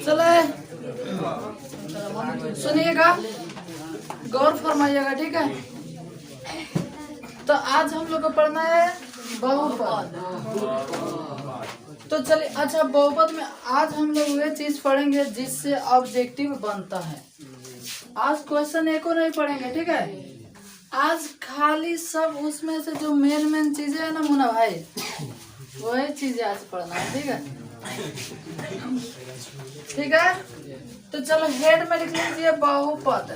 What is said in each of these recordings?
चले सुनिएगा, गौर फरमाइएगा, ठीक है। तो आज हम लोग को पढ़ना है बहुपद। तो चलिए, अच्छा बहुपद में आज हम लोग वे चीज पढ़ेंगे जिससे ऑब्जेक्टिव बनता है। आज क्वेश्चन एक और नहीं पढ़ेंगे, ठीक है। आज खाली सब उसमें से जो मेन चीजें है ना मुन्ना भाई, वही चीजें आज पढ़ना है, ठीक है। ठीक है, तो चलो हेड में लिख लीजिए बहुपद।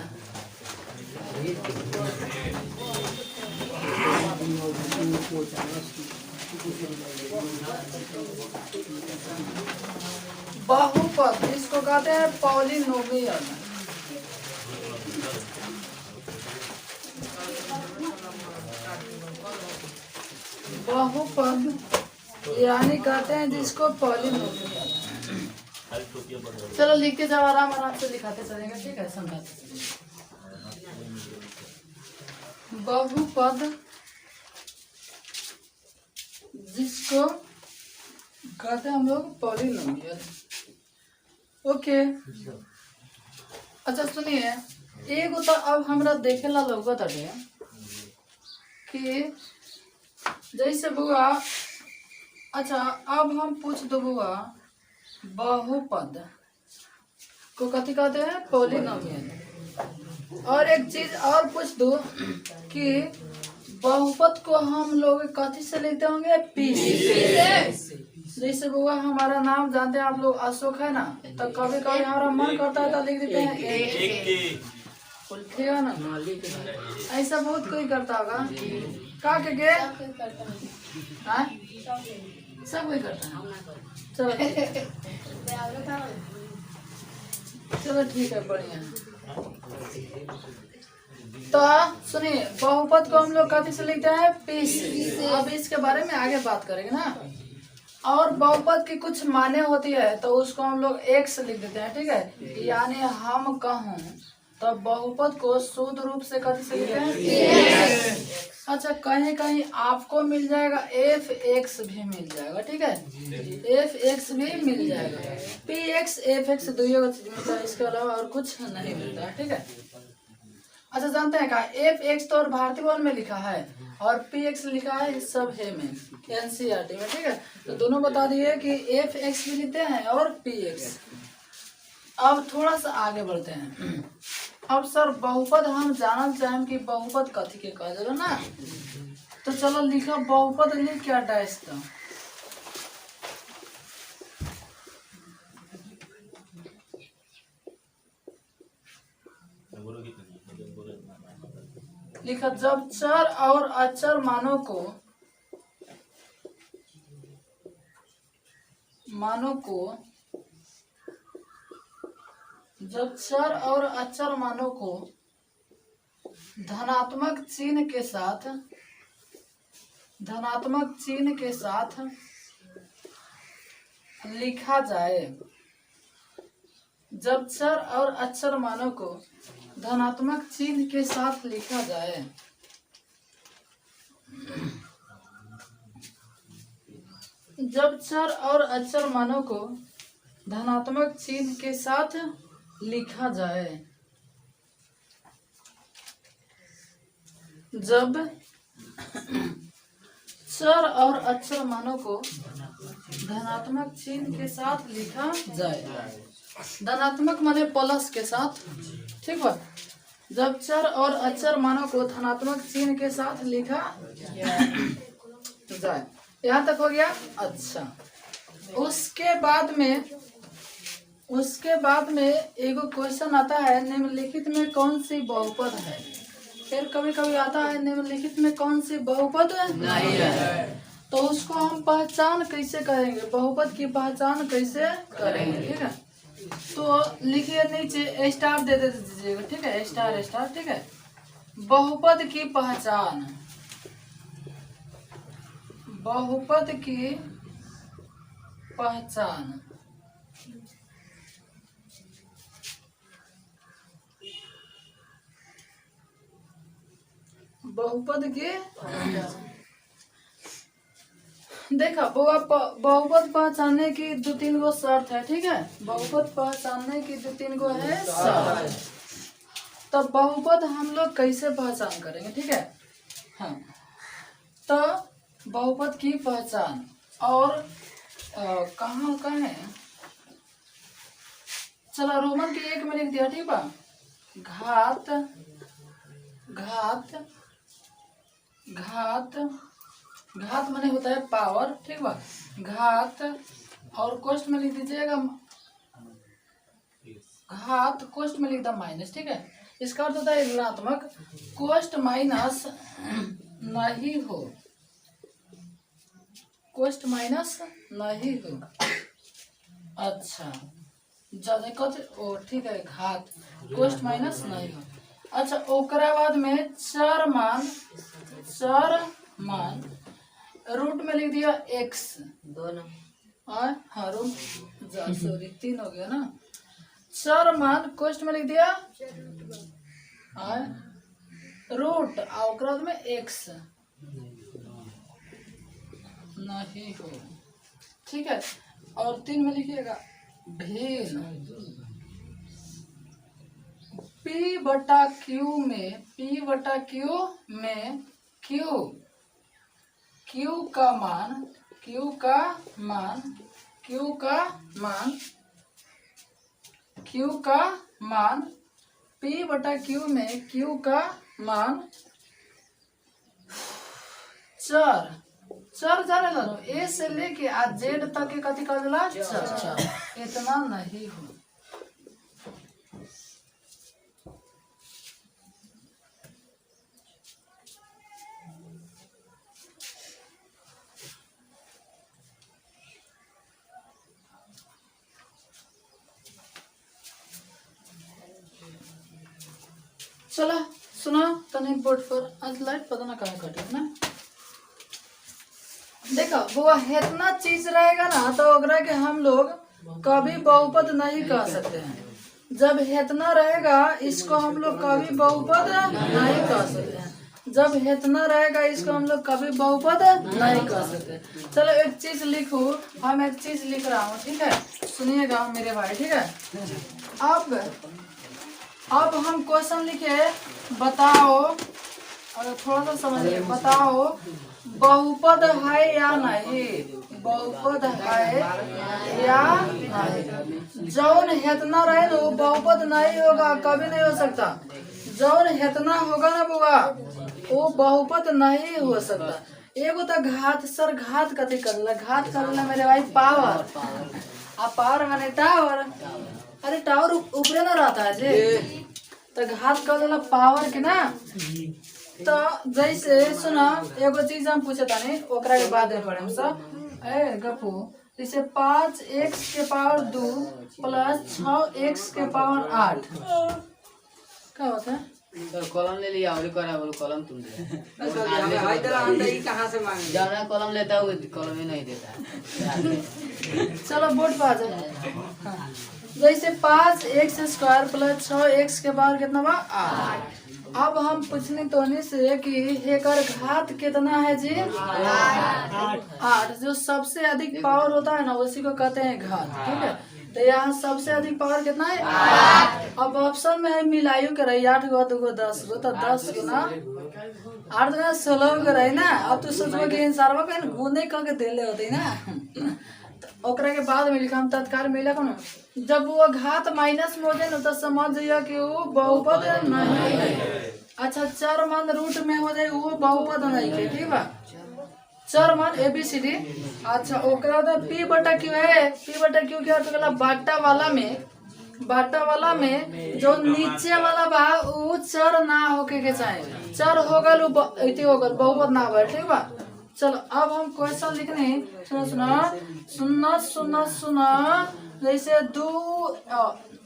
बहुपद जिसको कहते हैं पॉलिनोमियल। बहुपद यानी कहते हैं जिसको पॉलिनोमियल। चलो लिख के जाओ, आराम आराम से लिखाते चलेगा, ठीक है, समझाते। बहुपद जिसको कहते हैं हम लोग पॉलिनोमियल। ओके, अच्छा सुनिए, एगो तो अब हमरा देखे ला लगत है कि जैसे बुआ, अच्छा अब हम पूछ दो बुआ, बहुपद को कथी कहते हैं? पॉलिनोमियल। और एक चीज और पूछ दो कि बहुपद को हम लोग कथी से लिखते होंगे? पी से। जैसे बुआ हमारा नाम जानते हैं आप लोग, अशोक है ना, तो कभी कभी हमारा मन करता है तो लिख देते हैं एक, ठीक है ना। ऐसा बहुत कोई करता होगा, का के सब कोई करता है। चलो चलो ठीक है, बढ़िया। तो सुनिए, बहुपद को हम लोग कथी से लिखते हैं? पी से। अब इसके बारे में आगे बात करेंगे ना। और बहुपद की कुछ माने होती है तो उसको हम लोग एक से लिख देते हैं, ठीक है। यानी हम कहूँ तो बहुपद को शुद्ध रूप से कथी से लिखते हैं? अच्छा, कहीं कहीं आपको मिल जाएगा एफ एक्स भी मिल जाएगा, ठीक है, एफ एक्स भी मिल जाएगा। पी एक्स एफ एक्स दुइयों का चीज मिलता है, इसके अलावा और कुछ नहीं मिलता है, ठीक है। अच्छा, जानते हैं क्या एफ एक्स तो और भारतीय वन में लिखा है और पी एक्स लिखा है सब है में एनसीईआरटी में, ठीक है। तो दोनों बता दिए कि एफ एक्स भी लिखते हैं और पी एक्स। अब थोड़ा सा आगे बढ़ते हैं। अब सर बहुपद हम जानना चाहें कि बहुपद कथी के कहा जाए ना, तो चलो लिखा बहुपद लिख क्या डैश का लिखा, जब चर और अचर मानों को जब चर और अचर मानों को धनात्मक चिन्ह के साथ लिखा जाए, जब चर और अचर मानों को धनात्मक चिन्ह के साथ लिखा जाए, जब चर और अचर मानों को धनात्मक चिन्ह के साथ लिखा जाए, जब चर और अचर मानों को धनात्मक चिन्ह के साथ लिखा जाए, धनात्मक माने प्लस के साथ, ठीक है। जब चर और अचर मानों को धनात्मक चिन्ह के साथ लिखा जाए, यहाँ तक हो गया। अच्छा, उसके बाद में एगो क्वेश्चन आता है, निम्नलिखित में कौन सी बहुपद है। फिर कभी कभी आता है निम्नलिखित में कौन सी बहुपद नहीं है, तो उसको हम पहचान कैसे करेंगे, बहुपद की पहचान कैसे करेंगे, ठीक है। तो लिखिए नीचे स्टार दे दीजिएगा, ठीक है, स्टार स्टार, ठीक है। बहुपद की पहचान, बहुपद की पहचान, बहुपद की देखा बुआ, बहुपद पहचानने की दो तीन गो शर्त है, ठीक है। बहुपद पहचानने की दो तीन गो है शर्त। तो बहुपद हम लोग कैसे पहचान करेंगे, ठीक है। हाँ, तो बहुपद की पहचान और कहाँ का है, चलो रोमन की एक में लिख दिया, ठीक बा। घात घात घात घात माने होता है पावर, ठीक बा। घात और कोष्ठ में लिख दीजिएगा, घात कोष्ठ में लिख दो माइनस, ठीक है। इसका अर्थ होता है ऋणात्मक, कोष्ठ माइनस नहीं हो, कोष्ठ माइनस नहीं हो। अच्छा ओ ठीक है, घात कोष्ठ माइनस नहीं हो। अच्छा ओकरा बाद में चर मान रूट में लिख दिया x दोनों, हाँ रूट सॉरी 3 हो गया ना। चर मान कोष्ठ में लिख दिया रूट और ओकरा बाद में x नहीं हो, ठीक है। और 3 में लिखिएगा भिन्न P बटा Q में Q का मान P बटा Q में Q का मान चर जाने लो, ए से लेके आ जेड तक के कथी कर दिला चर, इतना नहीं हो। चला सुना तने बोर्ड पर, आज लाइट पता ना कहाँ कटे ना। देखो वो इतना चीज रहेगा ना तो ओकरा के हम लोग कभी बहुपद नहीं कह सकते हैं। जब इतना रहेगा इसको हम लोग कभी बहुपद नहीं कह सकते हैं। जब इतना रहेगा इसको हम लोग कभी बहुपद नहीं कह सकते। चलो एक चीज लिखो, हम एक चीज लिख रहा हूँ, ठीक है, सुनिएगा मेरे भाई, ठीक है। अब हम क्वेश्चन लिखे, बताओ, और थोड़ा सा समझिए, बताओ बहुपद है या नहीं, बहुपद है या नहीं। जौन हेतना रहे ना वो बहुपद नहीं होगा, कभी नहीं हो सकता। जौन हेतना होगा ना बुआ वो बहुपद नहीं हो सकता। एगो तो घात, सर घात कथी कर, घात कर मेरे भाई पावर, आ पावर माने टावर, अरे टावर ऊपरे ना रहता है जी, तो घात कर देला पावर के ना। तो जैसे सुना एगो चीज हम पूछे तानी ओकरा के बाद पढ़े हम सब, गपू जैसे 5x के पावर 2 प्लस 6x के पावर 8 क्या होता है। तो कॉलम ले लिया और करा बोलो कॉलम तुम दे भाई तेरा अंदर ही कहां से मांगे, ज्यादा कॉलम लेता हूँ कॉलम ही नहीं देता। चलो बोर्ड पे आ जाए। जैसे 5x स्क्वायर प्लस 6x के पावर कितना बा 8। अब हम पूछने तोने से कि एकर घात कितना है जी 8। जो सबसे अधिक पावर होता है ना उसी को कहते हैं घात, ठीक है। तो यहाँ सबसे अधिक पावर कितना है 8। अब ऑप्शन में है मिलायु के रही 8 गो 2 गो 10 गो, तो 10 गुना 8 गुना 16 के रही ना। अब तो सोचो कि इंसानवा पे गुने करके देले होते ना। तो ओकरा के बाद में लिखा हम तत्काल मिला कौन, जब वो घात माइनस में हो जाए ना तो समझ जाइए कि वो बहुपद नहीं है। अच्छा चर मान रूट में हो जाए वो बहुपद नहीं है, ठीक है। चर मान ABCD। अच्छा ओकरा तो P बटा Q है, P बटा Q के अर्थ गला बाटा वाला में जो नीचे वाला बा वो चर ना होके के चाहे, चर होगा इति होगा बहुपद ना बा, ठीक बा। चलो अब हम क्वेश्चन लिखने, सुना जैसे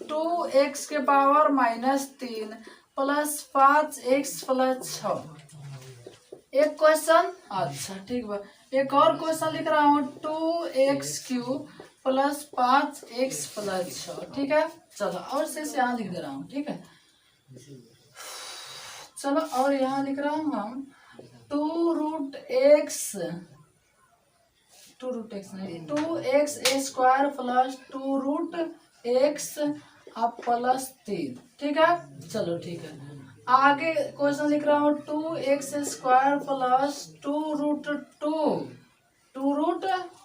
2x के पावर -3 प्लस 5x प्लस 6 एक क्वेश्चन। अच्छा ठीक बा, एक और क्वेश्चन लिख रहा हूँ 2x³ प्लस 5x प्लस 6, ठीक है। चलो और से यहाँ लिख दे रहा हूँ, ठीक है। चलो और यहाँ लिख रहा हूँ हम 2√x टू रूट एक्स नहीं, 2x square plus 2 root x अब प्लस 3। ठीक है, चलो ठीक है। आगे क्वेश्चन लिख रहा हूँ 2x square plus 2 root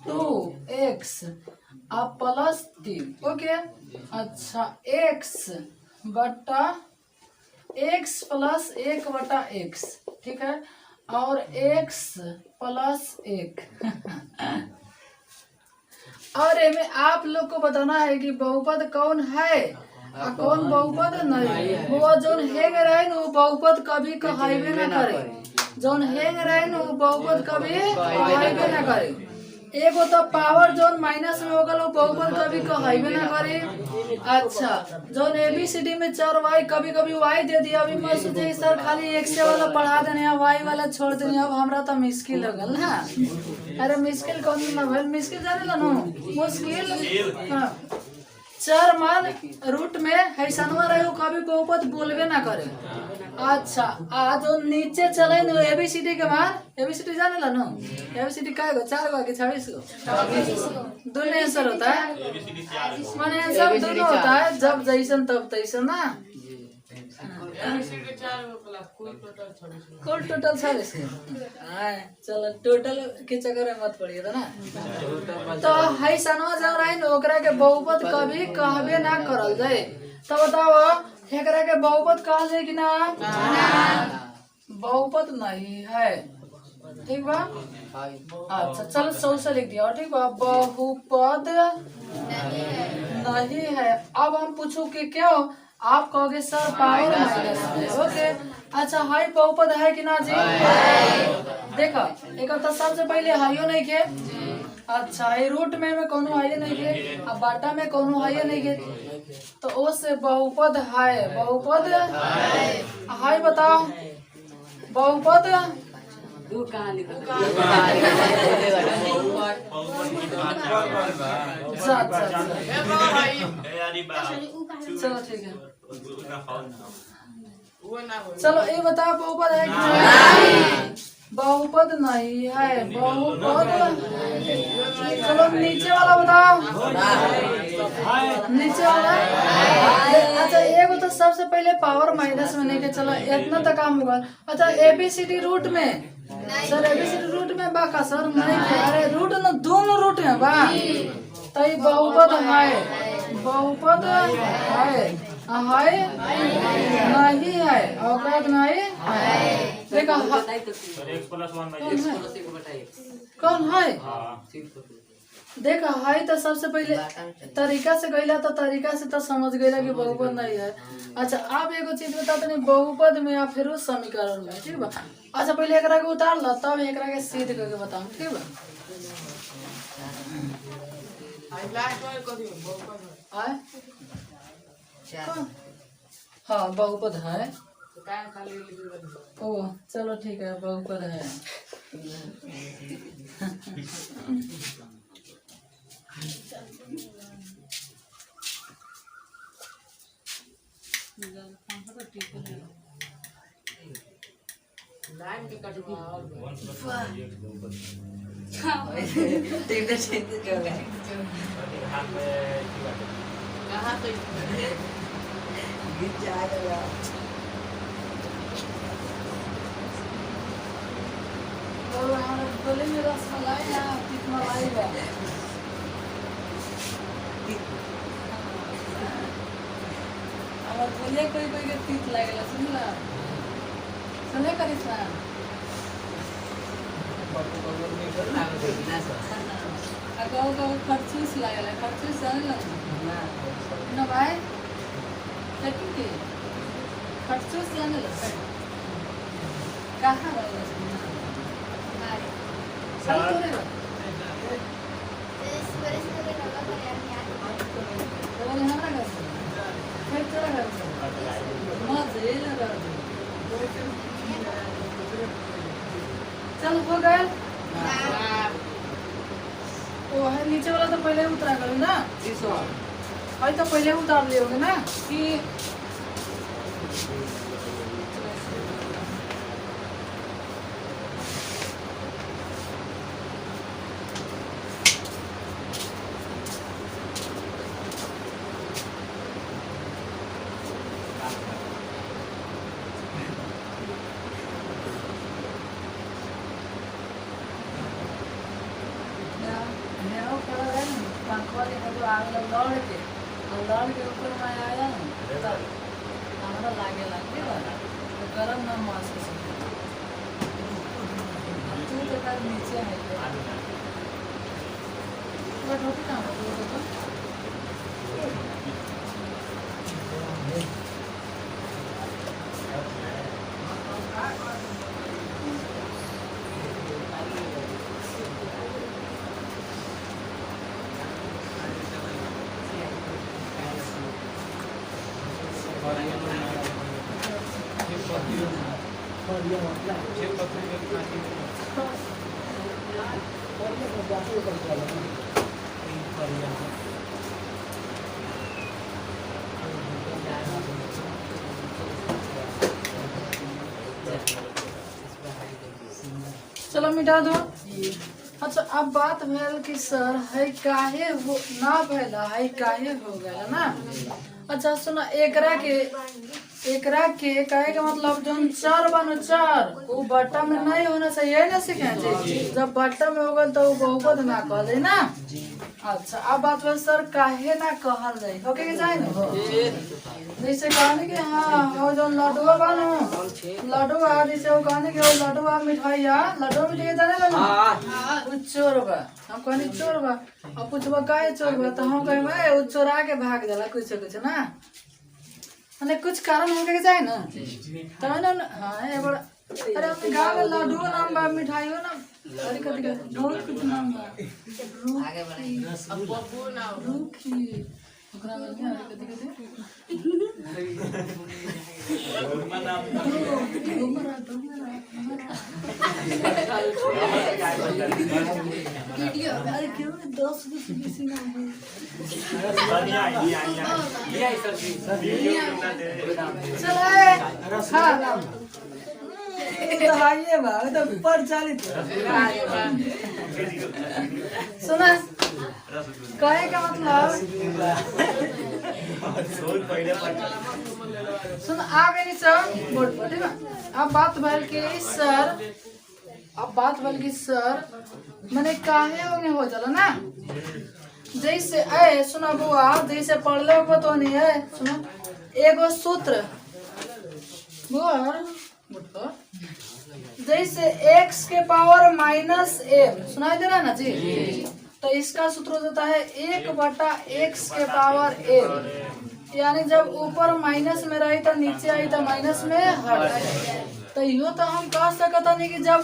2 x अब प्लस 3। ओके, अच्छा x बटा x प्लस 1 बटा x। ठीक है, और x प्लस 1 और इनमें आप लोग को बताना है कि बहुपद कौन है और कौन बहुपद नहीं। वो जोन हेंग रहे न वो बहुपद कभी कहाइबे ना करे, जोन हेंग रहे न वो बहुपद कभी कहाइबे ना करे। एगो तो पावर जोन माइनस में होगा वो बहुपद कभी कहाइबे ना करे। अच्छा, जोन ABCD में 4 y कभी कभी y दे दिया। अभी मैं सोचे सर खाली x वाला पढ़ा देने y वाला छोड़ देने, अब हमरा तो मुश्किल लगल ना। अरे मुश्किल कौन ना भइल, मुश्किल जाने ला नो मुश्किल। हाँ, 4 मान रूट में हैसनवा रहे कभी बहुपद बोलबे ना करे। अच्छा, आ जो नीचे चले न ABCD के मान, ABCD जाने ला नो, ABCD का 4 गो कि 26 गो दोनों आंसर होता है, माने आंसर दोनों होता है, जब जैसन तब तैसन ना। कुल टोटल 26। चलो टोटल के चक्कर में मत पड़िए ना। तो हैसनवा जब रहे न ओकरा के बहुपद कभी कहबे ना करल जाए। तो बताओ एकरा के बहुपद कहल जाए कि ना? बहुपद नहीं है। ठीक बा, अच्छा चलो 100 से लिख दिया। ठीक बा, बहुपद नहीं है। अब हम पूछू कि क्यों, आप कहोगे सर पावर माइनस में। ओके, अच्छा हाई बहुपद है कि ना जी? देखो एक तो सबसे पहले हाइयो नहीं के। अच्छा, ये रूट में कोनो हाई नहीं के, अब बाटा में कोनो हाई नहीं के, तो ओ से बहुपद है। बहुपद हाई बताओ, बहुपद चलो ठीक है। चलो ये बताओ बहुपद है कि नहीं? बहुपद नहीं है। बहुपद, चलो नीचे वाला बताओ, नीचे वाला। अच्छा, एगो तो सबसे पहले पावर माइनस में नहीं के, चलो इतना तक काम होगा। अच्छा, ABCD रूट में सर, ABCD रूट में बा का सर नहीं के? अरे रूट न दोनों रूट में बा, तो ये बहुपद है। बहुपद है नहीं है, औकात नहीं है। देखा कौन है? देखा है तो सबसे पहले तरीका से गईला, तो तरीका से तो समझ गईला कि बहुपद नहीं है। अच्छा, आप एगो चीज बता तनी, बहुपद में आप फिर समीकरण में। ठीक बा, अच्छा पहले एकरा के उतार ला, तब एकरा के सिद्ध करके बताऊं। ठीक बा, हाँ बहुपद है। ओ चलो ठीक है, बहुपद है। गले में रसमलाई है, तीत मलाई है। और बोलिए कोई कोई के तीत लागेला, सुनला सुने करिस ना। अगो खरचूस लागेला, खरचूस जानला ना भाई? लेकिन के खरचूस जानला कहाँ रहेला? चल हो गए। वो है नीचे वाला तो पहले उतरा करो ना, तो पहले उतार लियोगे ना कि लड़ के ऊपर में आया ना तब हमारा लागे तो गरम ना महसूस तू तो कर नीचे है रोटी कहाँ चलो मिटा दो। अच्छा अब बात भेल कि सर है काहे हो ना भैला है काहे हो गया ना। अच्छा सुना एकरा के कहे का मतलब जो चार बनो चार वो बट्टा में नहीं होना चाहिए ना सीखे जब बट्टा में होगा तो वो बहुपद ना कहल जाए ना। अच्छा अब बात भेल सर काहे ना कहल जाए होके के जाए ना जैसे कहने के हाँ वो जो लड्डुआ बानो लड्डुआ जैसे वो कहने के लड्डुआ मिठाइया लड्डुआ मिठाइया जाने ना वो चोर बा हम कहने चोर बा अब पूछबा काहे चोर बा तो हम कहे वो चोरा के भाग जाला कुछ ना अने कुछ कारण होके के जाए ना तो ना हाँ ये बड़ा अरे अपने गाँव में लड्डू नाम बा मिठाइयों ना अरे कभी बहुत कुछ नाम बा रूखी ओकरा में क्या कथी अरे क्यों 10 किसी नाम सुना कहे का मतलब सुन आ गई सर बोर्ड पर ठीक है। अब बात भल की सर मैंने काहे होंगे हो चलो ना जैसे ए सुना बुआ जैसे पढ़ लो को तो नहीं है सुनो एगो सूत्र बुआ जैसे x के पावर माइनस m सुनाई दे रहा है ना जी तो इसका सूत्र हो जाता है 1/x के पावर m यानी जब ऊपर माइनस में रही तो नीचे आई तो माइनस में हट तो यो तो हम कह सकता नहीं कि जब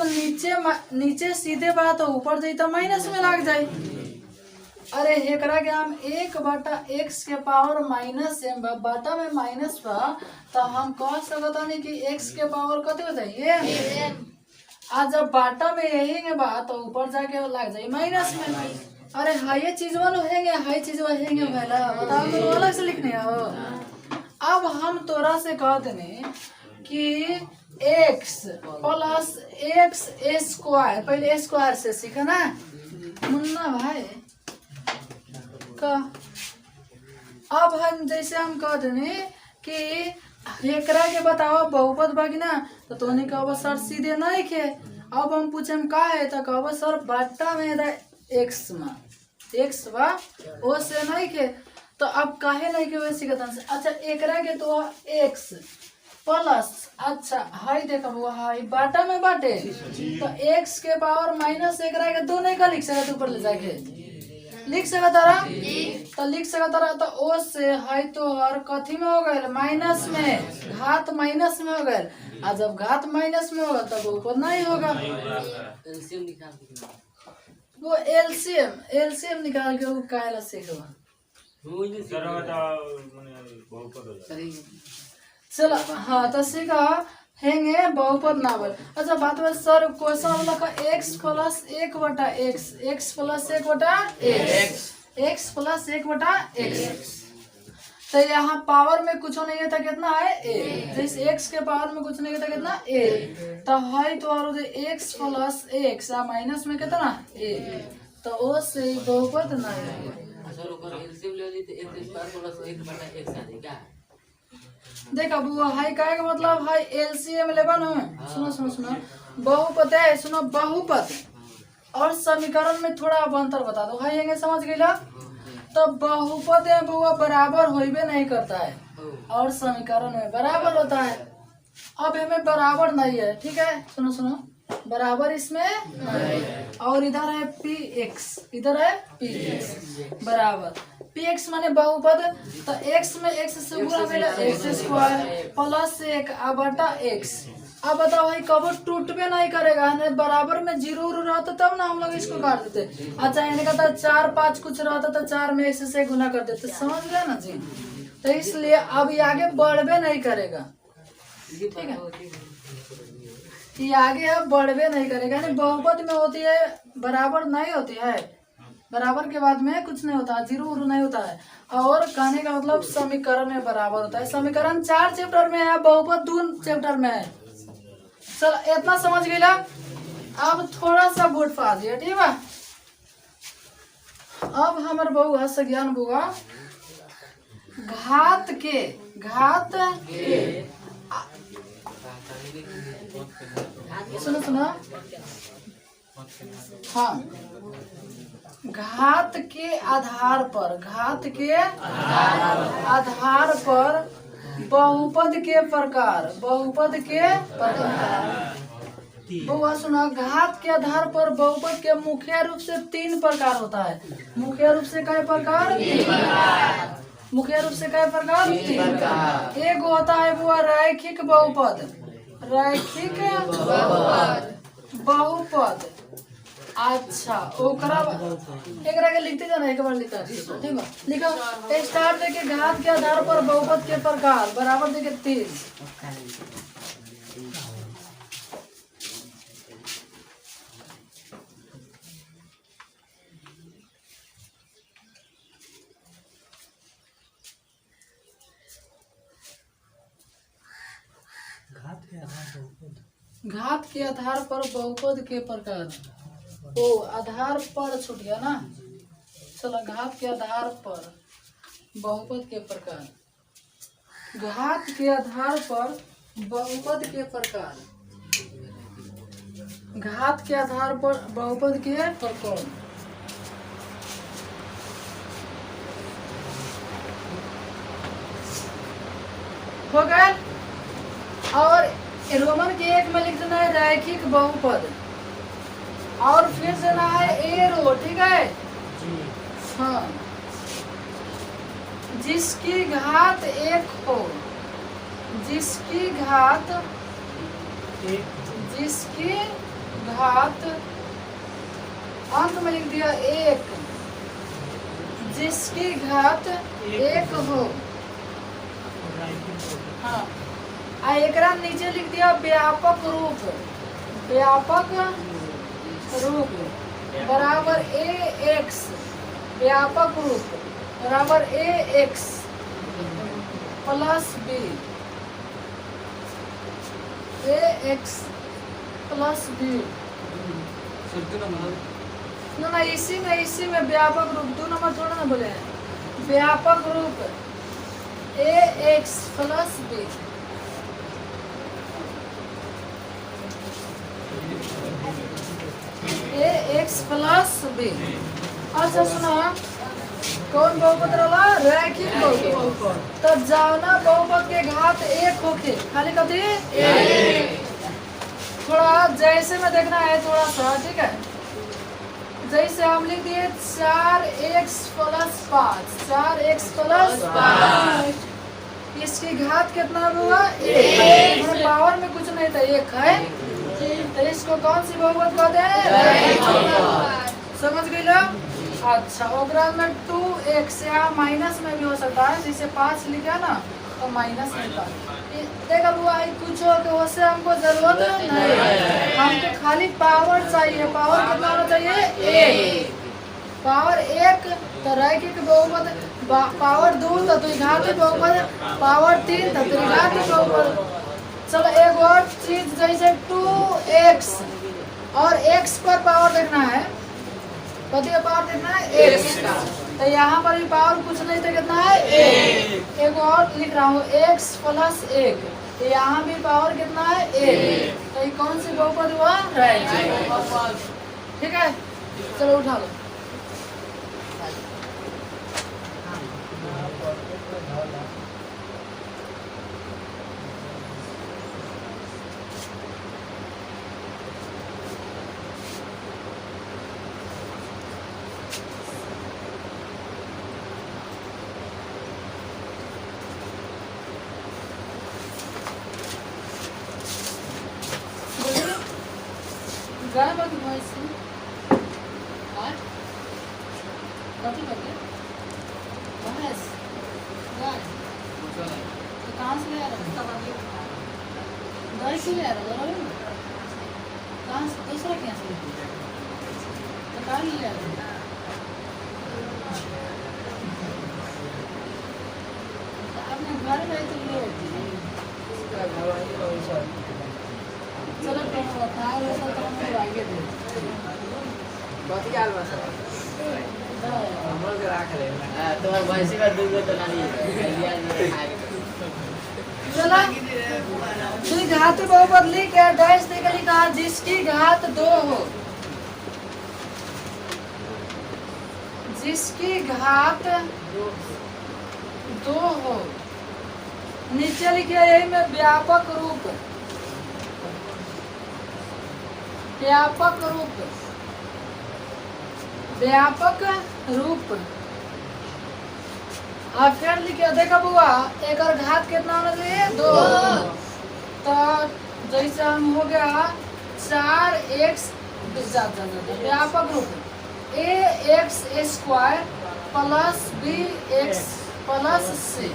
नीचे सीधे बात तो ऊपर जाई तो माइनस में लग जाए। अरे एकरा के हम 1/x के पावर माइनस m बाटा में माइनस बा तो हम कह सकता नहीं कि x के पावर कते हो जाइए आज जब बाटा में यही है बात तो ऊपर जाके लग जाए माइनस में। अरे हाई चीज हाई चीज भैला बताओ तो अलग से लिखने हो। अब हम तोरा से कह देने कि x प्लस x स्क्वायर पहले स्क्वायर से सीखा ना मुन्ना भाई का। अब हम जैसे हम कह देने कि एकरा के बताओ बहुपद बाकी ना तो तोने कहब सर सीधे नहीं खे। अब हम पूछे का है तो कहब सर बाटा में एक्स में एक्स बा ओ से नहीं खे तो अब काहे नहीं के वैसे कहता है। अच्छा एकरा के तो एक्स प्लस अच्छा हाई देखो हाई बाटा में बाटे तो एक्स के पावर माइनस एकरा के दो नहीं का लिख सकते ऊपर ले जाके लिख सकता रहा तो लिख सकता रहा तो ओ से हाई तो हर कथी में हो गए माइनस में घात माइनस में हो गए। आज जब घात माइनस में होगा तब ऊपर नहीं होगा वो एलसीएम निकाल के वो काहेला सीखवा चलो हाँ तो सीखा हेंगे बहुपद ना बोल। अच्छा बात है सर क्वेश्चन लगा x plus 1/x x plus 1/x x plus 1/x तो यहाँ पावर में कुछ नहीं है तो कितना है a जैसे x के पावर में कुछ नहीं है तो कितना a तो है तो और x प्लस x माइनस में कितना a तो ओ से बहुपद ना है। देख अब वो हाई का मतलब हाई एलसीएम 11 हो। सुनो बहुपद है सुनो बहुपद और समीकरण में थोड़ा अब अंतर बता दो हाई है समझ गई तो बहुपद है वो बराबर होइबे नहीं करता है और समीकरण में बराबर होता है। अब हमें बराबर नहीं है, ठीक है, सुनो सुनो, बराबर इसमें नहीं। और इधर है पी एक्स, इधर है पी एक्स बराबर पी एक्स माने बहुपद, तो एक्स में एक्स से गुणा मिला एक्स स्क्वायर प्लस एक बटा एक्स। अब बताओ भाई कब टूटबे नहीं करेगा, बराबर में जीरो रहता तब ना हम लोग इसको काट देते। अच्छा इन्हें कहता 4 5 कुछ रहता तो 4 में एक्स से गुना कर देते, समझ गए ना जी। तो इसलिए अब ये आगे बढ़बे नहीं करेगा, ठीक है, ये आगे अब बढ़बे नहीं करेगा। यानी बहुपद में होती है बराबर नहीं होती है, बराबर के बाद में कुछ नहीं होता, जीरो उरो नहीं होता है। और कहने का मतलब समीकरण में बराबर होता है। समीकरण 4 चैप्टर में है, बहुपद 2 चैप्टर में है। चल इतना समझ गया। अब थोड़ा सा बोर्ड पा दिया, ठीक है। अब हमारे बहु संज्ञान बुआ घात के सुनो सुनो, हाँ, घात के आधार पर बहुपद के प्रकार बुआ सुना। घात के आधार पर बहुपद के मुख्य रूप से 3 प्रकार होता है। मुख्य रूप से कई प्रकार? मुख्य रूप से कई प्रकार? 3। एक होता है वो रैखिक बहुपद, अच्छा ओकरा एकरा के लिखते जाना, एक बार लिखा, ठीक है, लिखो स्टार्ट देके घात के आधार पर बहुपद के प्रकार बराबर देके 3। घात के आधार पर बहुपद के प्रकार, ओ आधार पर छूट गया ना। चलो घात के आधार पर बहुपद के प्रकार, घात के आधार पर बहुपद के प्रकार, घात के आधार पर बहुपद के प्रकार। हो गए। और रोमन के 1 में लिख देना है रैखिक बहुपद, और फिर देना है एरो, ठीक है, हाँ, जिसकी घात 1 हो, जिसकी घात अंत में लिख दिया 1, जिसकी घात 1 हो, हाँ, एकरा नीचे लिख दिया व्यापक रूप बराबर ax, व्यापक रूप बराबर ax plus b, ax plus b। ना इसी में व्यापक रूप 2 नंबर थोड़ा ना बोले हैं, व्यापक रूप ax plus b। X plus b. अच्छा सुना, कौन बहुपद रहा? रैखिक बहुपद। तो जावना बहुपद के घात 1 होके खाली कथी 1। थोड़ा जैसे में देखना है थोड़ा सा, ठीक है। जैसे हम लिख दिए 4x प्लस 5, 4x प्लस 5, इसकी घात कितना हुआ 1। पावर में कुछ नहीं था, 1 है, तो इसको कौन सी बहुपद कहते हैं? समझ गए लोग। अच्छा ओकरा में 2x या माइनस में भी हो सकता है, जैसे 5 लिखा ना तो माइनस मिलता है। देखा हुआ कुछ हो तो उससे हमको जरूरत नहीं, हमको खाली पावर चाहिए। पावर कितना होना चाहिए 1, पावर 1 तो रैखिक बहुपद, पावर 2 तो घातीय बहुपद, पावर 3 तो त्रिघातीय बहुपद। चलो एक और चीज, जैसे 2x और x पर पावर देखना है, कथी का पावर देखना है x का, तो यहाँ पर भी पावर कुछ नहीं था, कितना है 1। एक और लिख रहा हूँ x प्लस 1, तो यहाँ भी पावर कितना है 1। तो ये कौन सी बहुपद हुआ? रैखिक, ठीक है। चलो उठा लो। गाय बाकी भैंस से हाँ कथी करके भैंस गाय कुछो नहीं तो कहाँ से ले आ रहा है गाय से ले आ रहा है कहाँ से दूसरा क्या से तो कहाँ ले आ रहा है अपने घर में तो ले चलो तो बताओ वैसा तो हम आगे दे कथी आल बा सब हमर के राख ले तुम्हारे भैंसी का दूध तो नहीं है चला दुई घात बहुपद लिख के डैश दे के लिखा जिसकी घात 2 हो जिसकी घात 2 हो नीचे लिखे यही में व्यापक रूप व्यापक रूप व्यापक रूप और फिर लिखे देखा बुआ एक और घात कितना होना चाहिए 2 तो जैसे हम हो गया 4x व्यापक रूप ax² plus bx plus c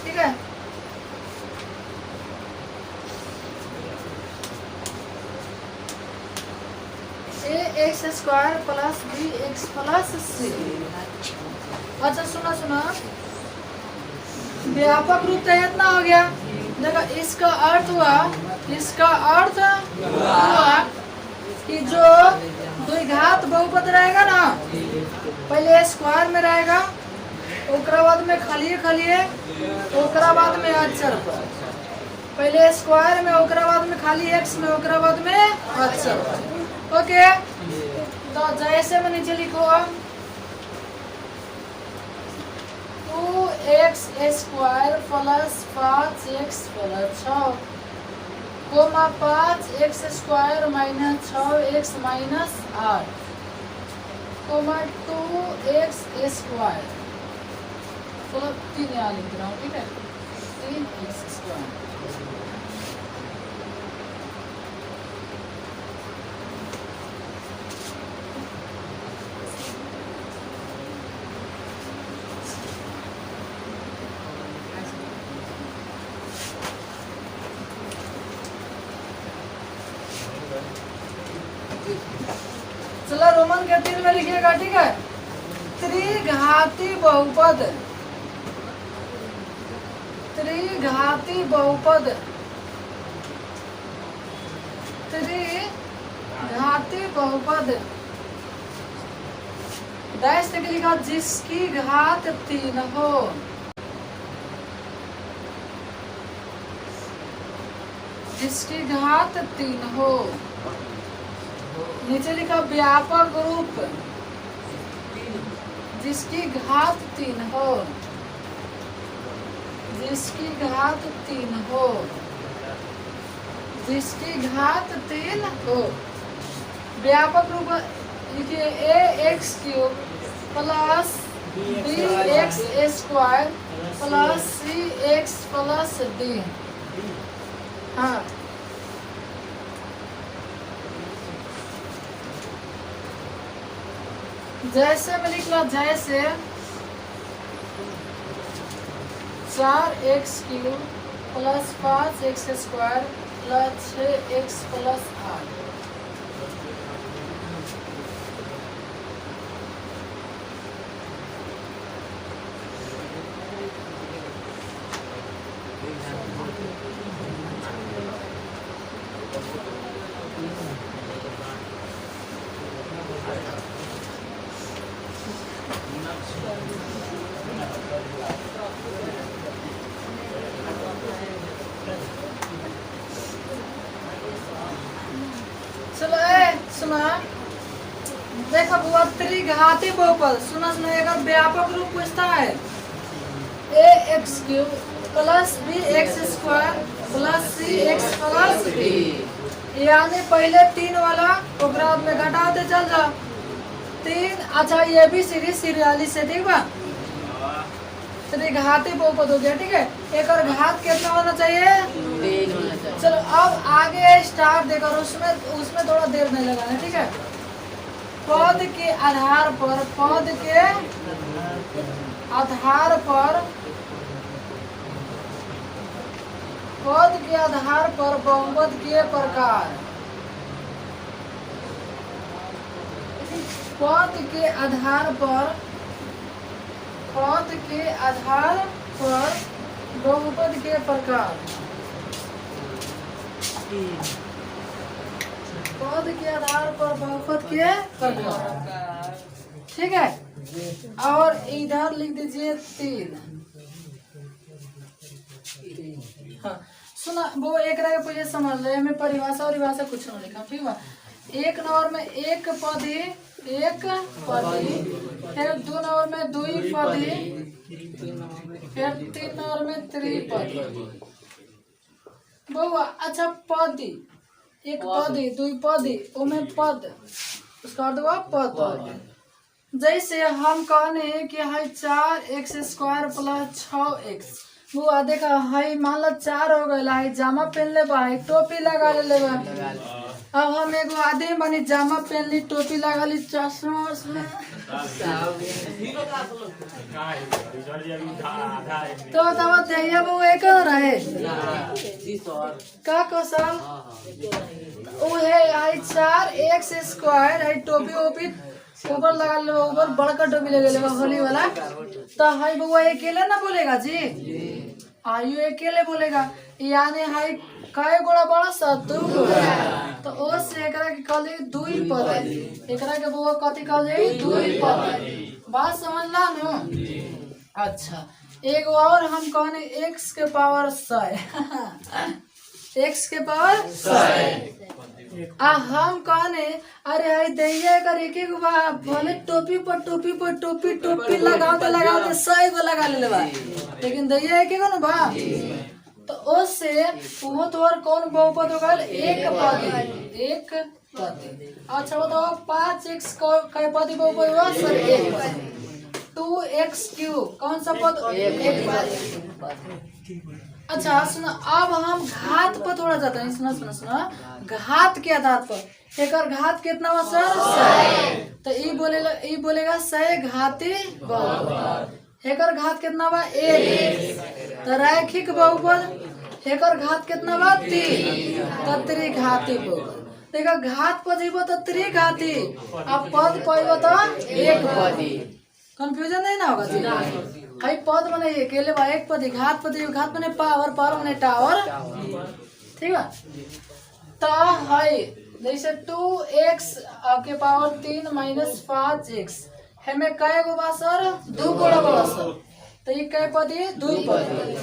ठीक है ax² plus bx plus c अच्छा सुना सुना व्यापक रूप तो इतना हो गया देखो इसका अर्थ हुआ कि जो द्विघात बहुपद रहेगा ना पहले स्क्वायर में रहेगा ओकरा बाद में खालिए ओकरा बाद में अक्षर पर पहले स्क्वायर में ओकरा बाद में खाली x में ओकरा बाद में अक्षर पर ओके तो जैसे में नीचे लिखो 2x² plus 5x plus 6 comma 5x² minus 6x minus 8 comma 2x² तो 3 यहाँ लिख रहा हूँ ठीक है 3x²। चलो रोमन के 3 में लिखिएगा ठीक है त्रिघाती बहुपद त्रिघाती बहुपद त्रिघाती बहुपद डैश तक लिखा जिसकी घात 3 हो जिसकी घात 3 हो नीचे लिखा व्यापक रूप जिसकी घात 3 हो जिसकी घात 3 हो जिसकी घात 3 हो व्यापक रूप लिखिए ax³ plus bx² plus cx plus d हाँ जैसे में लिख लो जैसे 4x³ plus 5x² plus 6x plus 8 चलो सुना देखो बुआ त्रिघाती बहुपद सुना एक व्यापक रूप पूछता है ax³ plus bx² plus cx plus d यानी पहले 3 वाला ओकरा में घटाते चल जाओ 3 अच्छा ये भी सीरीज सीरियली से ठीक बा त्रिघाती बहुपद हो गया। ठीक है, एक और घात कितना होना चाहिए? 3 होना चाहिए। चलो अब आगे स्टार्ट देकर उसमें थोड़ा देर नहीं लगाना। ठीक है, पद के आधार पर बहुपद के प्रकार, पद के आधार पर बहुपद के प्रकार, पद के आधार पर बहुपद के प्रकार। ठीक है, और इधर लिख दीजिए 3। हाँ सुना, वो एक रह पहले समझ ले, हमें परिभाषा और विभाषा कुछ नहीं लिखा। ठीक है, एक नंबर में एक पदी, फिर 2 नंबर में द्विपदी, फिर 3 नंबर में त्रिपदी। बहुआ अच्छा पदी, एक पदी, द्विपदी, उमें पद, उसका अर्थ हुआ पद। जैसे हम कहने कि है 4x² + 6x। बुआ देखा है, मान लो 4 हो गया है, जामा पहन ले बा, टोपी लगा ले बा। अब हम एगो आदमी बनी, जामा पहन ली, टोपी लगा ली, चश्मा तो दैया वो एक रहे का कौशल वो है 4x² है, टोपी ओपी ऊपर लगा ले, ऊपर बड़का टोपी लगा ले होली वाला। तो हाई बउआ अकेले ना बोलेगा जी, आयु अकेले बोलेगा, यानी हाई काय गोड़ा बड़ा सा 2 गोड़ा। तो ओ से एकरा के कहल जाई द्विपद, एकरा के बउआ कथी कहल जाई? द्विपद। बात समझला नु? अच्छा, एगो और हम कहने x के पावर 100 x के पावर 100 हम कहने अरे हाय दैया कर एक गो बा, भले टोपी पर टोपी लगाते 100 गो लगा ले बा, लेकिन दैया एक गो ना बा। तो उससे वो तो और कौन बहुपद होगा? एक पद। अच्छा बताओ 5x का पद बहुपद हुआ सर? एक पद। 2x³ कौन सा पद? एक पद। अच्छा सुना, अब हम घात पर थोड़ा जाते हैं। सुना घात के आधार पर एक घात कितना बा सर? 100। तो ई बोलेगा 100 घाती बहुपद। एकर घात कितना बा? 1। तो रैखिक बहुपद। एकर घात कितना बा? 3। तो त्रिघाती बहुपद। देखो घात पर जीवो तो त्रिघाती, अब पद पाइबो तो एक पदी। कंफ्यूजन नहीं ना होगा जी? कई पद बने अकेले बा, एक पदी, घात बने पावर बने टावर। ठीक है, तो है जैसे 2x के पावर 3 - 5x, हमें कै गो बा सर? 2 गोड़ा बा सर। तो ये कै पदी? 2 पदी।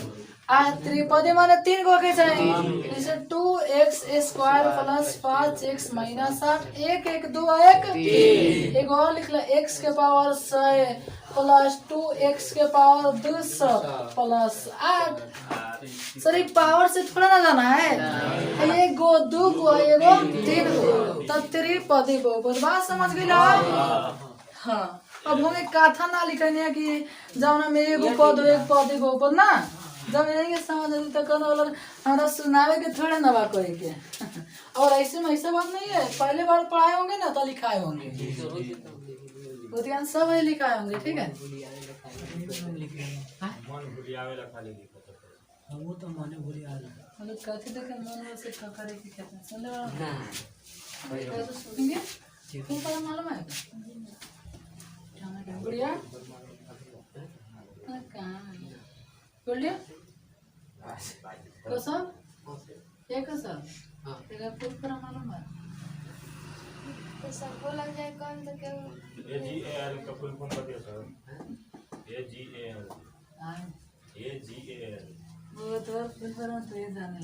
त्रिपदी माने 3 गो के चाहिए, जैसे 2x² + 5x - 8, 1 1 2 1 3। एक और लिख ले, x के पावर 100 + 2x के पावर 200 + 8। सर ये पावर से थोड़ा ना जाना है, 1 गो 2 गो 1 गो 3 गो, तब त्रिपदी बहुपद। बात समझ गई ना? हाँ, अब हमें कथा ना लिखने है कि जब में एगो पद एक पद बहुपद ना, जब नहीं समझ आई तो कहना वाला हमारा सुनावे के थोड़े ना बा कोई के। और ऐसे में ऐसा बात नहीं है, पहले बार पढ़ाए होंगे ना तो लिखाए होंगे, बुद्धियान सब है लिखाए होंगे। ठीक है, वो तो माने भूल आ रहा मतलब कथी देखे मन में से करे की कहते हैं, सुनले वाला ना तो सुनेंगे। तुम पता मालूम है जाना क्या बढ़िया कहां बोलिए कसम एक कसम तेरा खुद पर मालूम है तो सबको लग जाए कौन तो क्या? AGAL का फुल फॉर्म बताइए सर। AGAL वो तो खुद पर तो ये जाने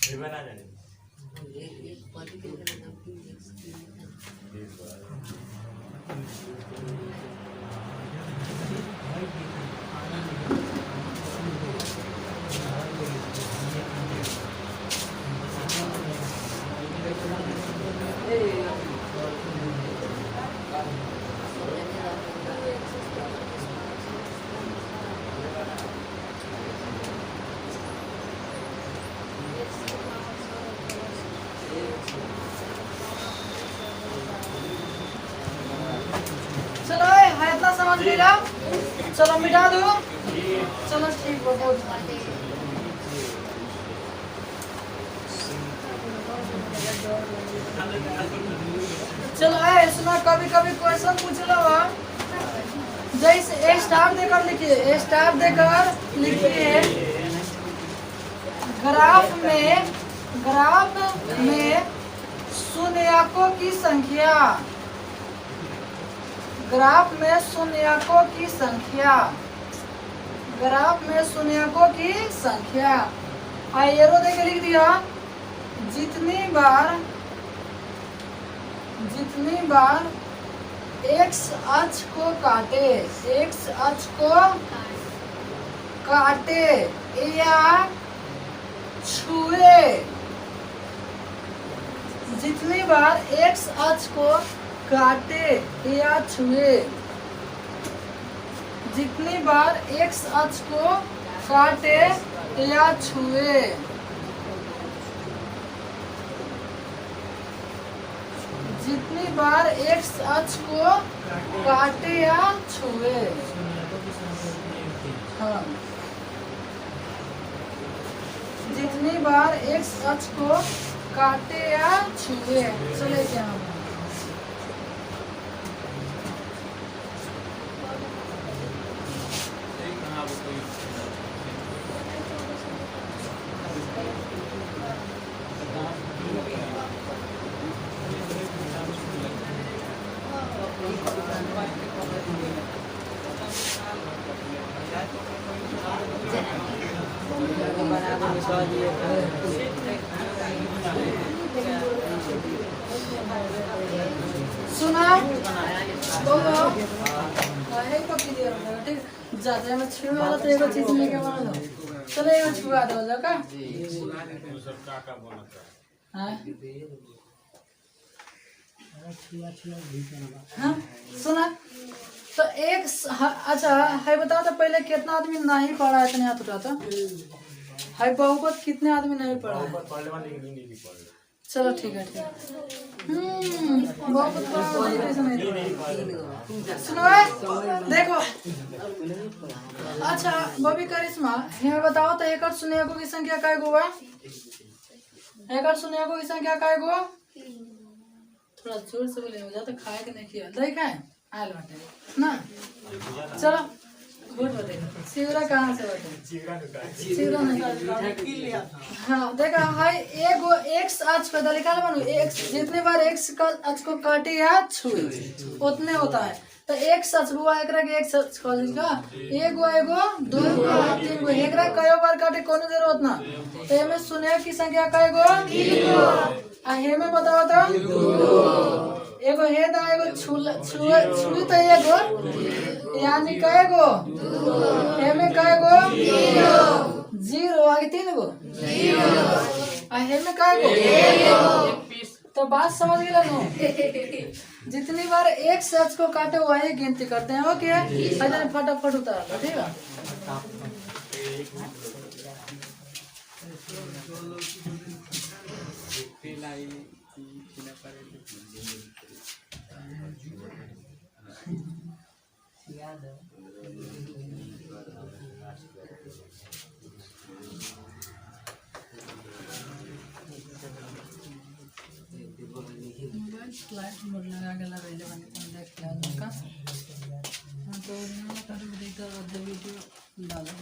AGAL ना जाने चलो है इतना समझ लिया। चलो मिटा दो। चलो ठीक है बहुत। चलो है सुना कभी कभी क्वेश्चन पूछ लो। जैसे ए स्टार देकर लिखिए, ए स्टार देकर लिखिए ग्राफ में शून्यकों की संख्या, ग्राफ में शून्यकों की संख्या, ग्राफ में शून्यकों की संख्या। एरो देके लिख दिया जितनी बार एक्स अक्ष को काटे, एक्स अक्ष को काटे या छुए, जितनी बार एक्स अक्ष को काटे या छुए, जितनी बार एक्स अक्ष को काटे या छुए, जितनी बार एक्स अक्ष को काटे या छुए। हाँ, जितनी बार एक्स अक्ष को काटे या छुए। चले क्या सुना बोलो है को क्लियर हो गया। ठीक ज्यादा में छुए वाला तो एगो चीज लेके मान लो। चलो एगो छुआ दो का हां हाँ सुना तो एक अच्छा है बताओ तो पहले कितना आदमी नहीं पढ़ा है इतने हाथ उठाता है। बहुपद कितने आदमी नहीं पढ़ा है? चलो ठीक है ठीक है। बहुपद सुनो देखो अच्छा बबी करिश्मा यहाँ बताओ तो एकड़ शून्यकों की संख्या काय गो है? एकड़ शून्यकों की संख्या काय गो? थोड़ा जोर से बोले हो जाता खाए के नहीं किया दही खाए आयल बाटे ना। चलो गुड बताइए सिवरा कहाँ से बाटे? सिवरा नहीं। हाँ देखा हाय एगो एक्स अक्ष पे निकाल बनू एक्स जितने बार एक्स का अक्ष को काटे या छुए उतने होता है। तो एक्स अक्ष हुआ एकरा के एक्स अक्ष कॉल का एगो एगो दो तीन गो एकरा कयो बार काटे कोनो देर उतना। तो एमे शून्य की संख्या कय गो? आ हे में बताओ तो एगो हे दा एगो छुई तो एगो यानी कय गो? हे में कय गो? जीरो आगे तीन गो आ हे में कय गो? तो बात समझ गए ना। जितनी बार एक सच को काटे वही गिनती करते हैं। ओके फटाफट उतार ठीक है। फ्लैश मोड लगा के लगा बने तो देख लिया का तो ना कर देता और वीडियो डाला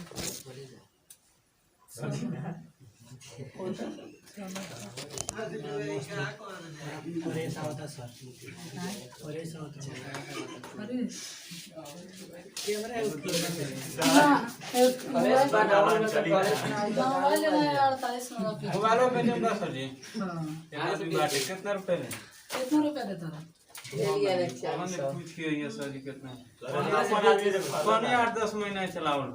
कितना रुपए में? कितना रुपया देता था? पूछिए सर कितना 8-10 महीना चलावल।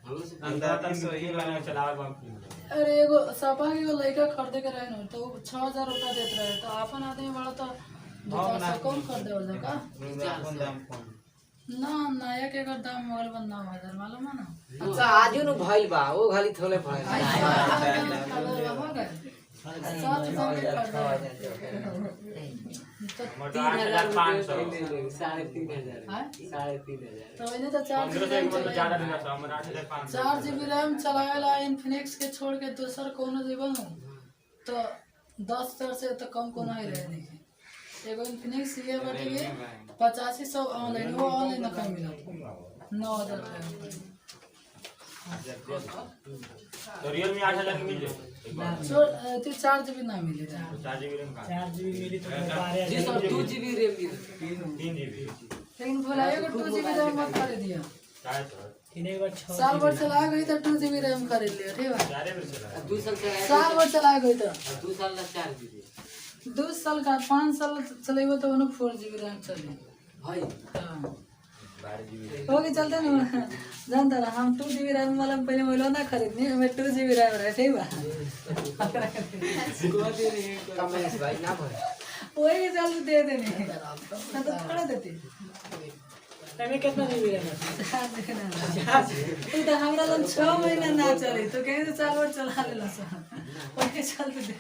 अंदर सही वाला चलावे बाप। अरे एगो सपा के एगो लड़का खरीदे के रहे न तो 6000 रुपया देते रहे तो अपन आदमी वाला तो 200 कम खरीदे वाला का ना नया के अगर दाम मोबाइल बंद ना 9000 मालूम है ना। अच्छा आजू नु भइल बा ओ खाली थोले भइल हो गए 7,000 के तो 3,500 3,500 तो इन्हें तो 4 ज्यादा देना था हम 8,500 4 GB रैम चलावेला इन्फिनिक्स के छोड़ के दूसर कोनो जीवन तो 10,000 से तो कम कोनो ही रहे नहीं। एगो इन्फिनिक्स ये बाटे 8500 ऑनलाइन वो ऑनलाइन ना कहीं मिला 9,000 तो रियलमी 8,000 की मिल जाए। 4 GB ना मिले 4 GB रैम का 4 GB मिली तो 12 जी सब 2 GB रैम 3 GB लेकिन भुलाइए को 2 GB रैम मत खरीद दिया। क्या है सर? किने बार 6 साल भर चला गई तो 2 GB रैम खरीद लिया ठीक है। 4 में चला 2 साल चला साल भर चला गई तो 2 साल ना 4 GB 2 साल का 5 साल चलेबो तो उन्हें 4 GB रैम चले भाई हाँ 12 GB होगी चलते ना जानता रहा हम 2 GB रैम वाला पहले मोबाइल ना खरीदनी हमें 2 GB रैम रहे ठीक बा कमेंट्स भाई ना भाई वही जल्द दे देने ना तो थोड़ा देती टाइम कितना GB रहना तू तो हमरा लन 6 महीना ना चली तो कहीं तो 4 बार चला लेला सा वही चलते दे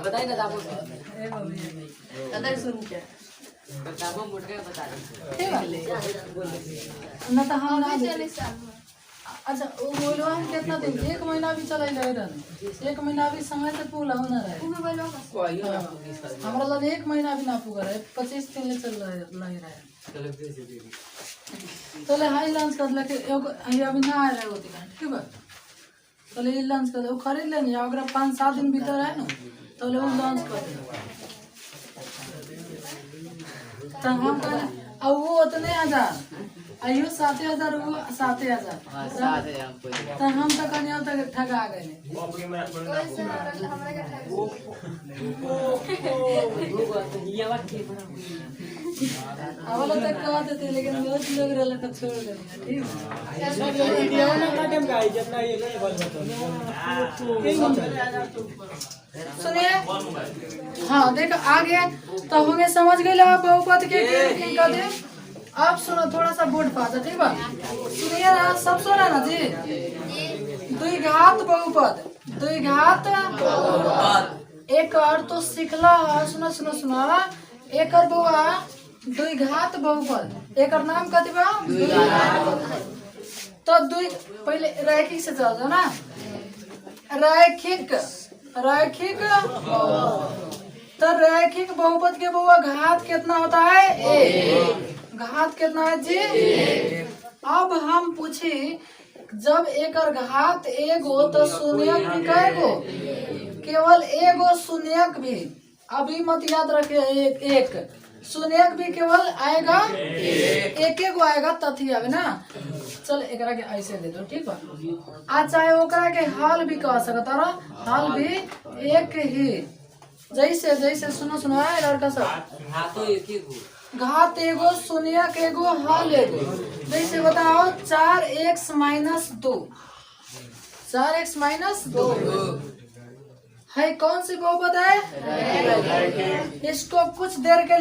बताइए ना दाबो ए बाबू कदर सुन के दाबो मुड़ के बता दे ठीक है ना तो हम ना चले साल अच्छा वो मोबाइल हम कितना दिन 1 महीना भी चलाई रहे रहने 1 महीना भी समय से पूरा होना रहे मोबाइल कोई ना पुलिस कर हमरा लन 1 महीना भी ना पूरा रहे 25 दिन ले चल रहे लग रहे चलो दे से दे तो ले हाई लॉन्च कर लेके एगो अभी ना आ रहे होती ठीक है तो ले लॉन्च कर वो खरीद लेनी अगर 5-7 दिन भीतर है ना तो ले वो लॉन्च कर दे तो हम कर अब वो उतने 1000 आइयो 7,000 वो 7,000 साथ है हमको तो हम तो कहीं अब तक ठगा गए वो अपनी में थोड़ी ना कैसे हमरा के ठग दो बार तो ये बात के अवल तक कह देते लेकिन बहुत लोग रहले तो छोड़ देते ठीक है वीडियो ना काटम का जितना ये नहीं बोल सुनिए हाँ देखो आगे तो हमें समझ गए बहुपद के किनका दे। अब सुनो थोड़ा सा बोर्ड पास ठीक है सुनिए ना सब सुना ना जी द्विघात बहुपद द्विघात एक और तो सिखला सुनो सुनो सुनो एक और बुआ द्विघात बहुपद एक और नाम कथी बा तो द्वि पहले रैखिक से चल जाओ ना रैखिक रैखिक तो रैखिक बहुपद के बुआ घात कितना होता है एक घात कितना है जी अब हम पूछी जब एक और घात एक हो तो शून्यक भी कएगो केवल एगो शून्यक भी अभी मत याद रखे एक शून्यक भी केवल आएगा एक गो आएगा तथी आवे ना चल एकरा के ऐसे दे दो ठीक बा आ चाहे ओकरा के हाल भी कह सकता रह हाल भी एक ही जैसे जैसे सुनो सुनो है लड़का सब हां तो एक ही गो घात एगो शून्यक एगो हाल एगो जैसे बताओ 4x - 2 4x - 2 है कौन सी बहुपद है इसको कुछ देर के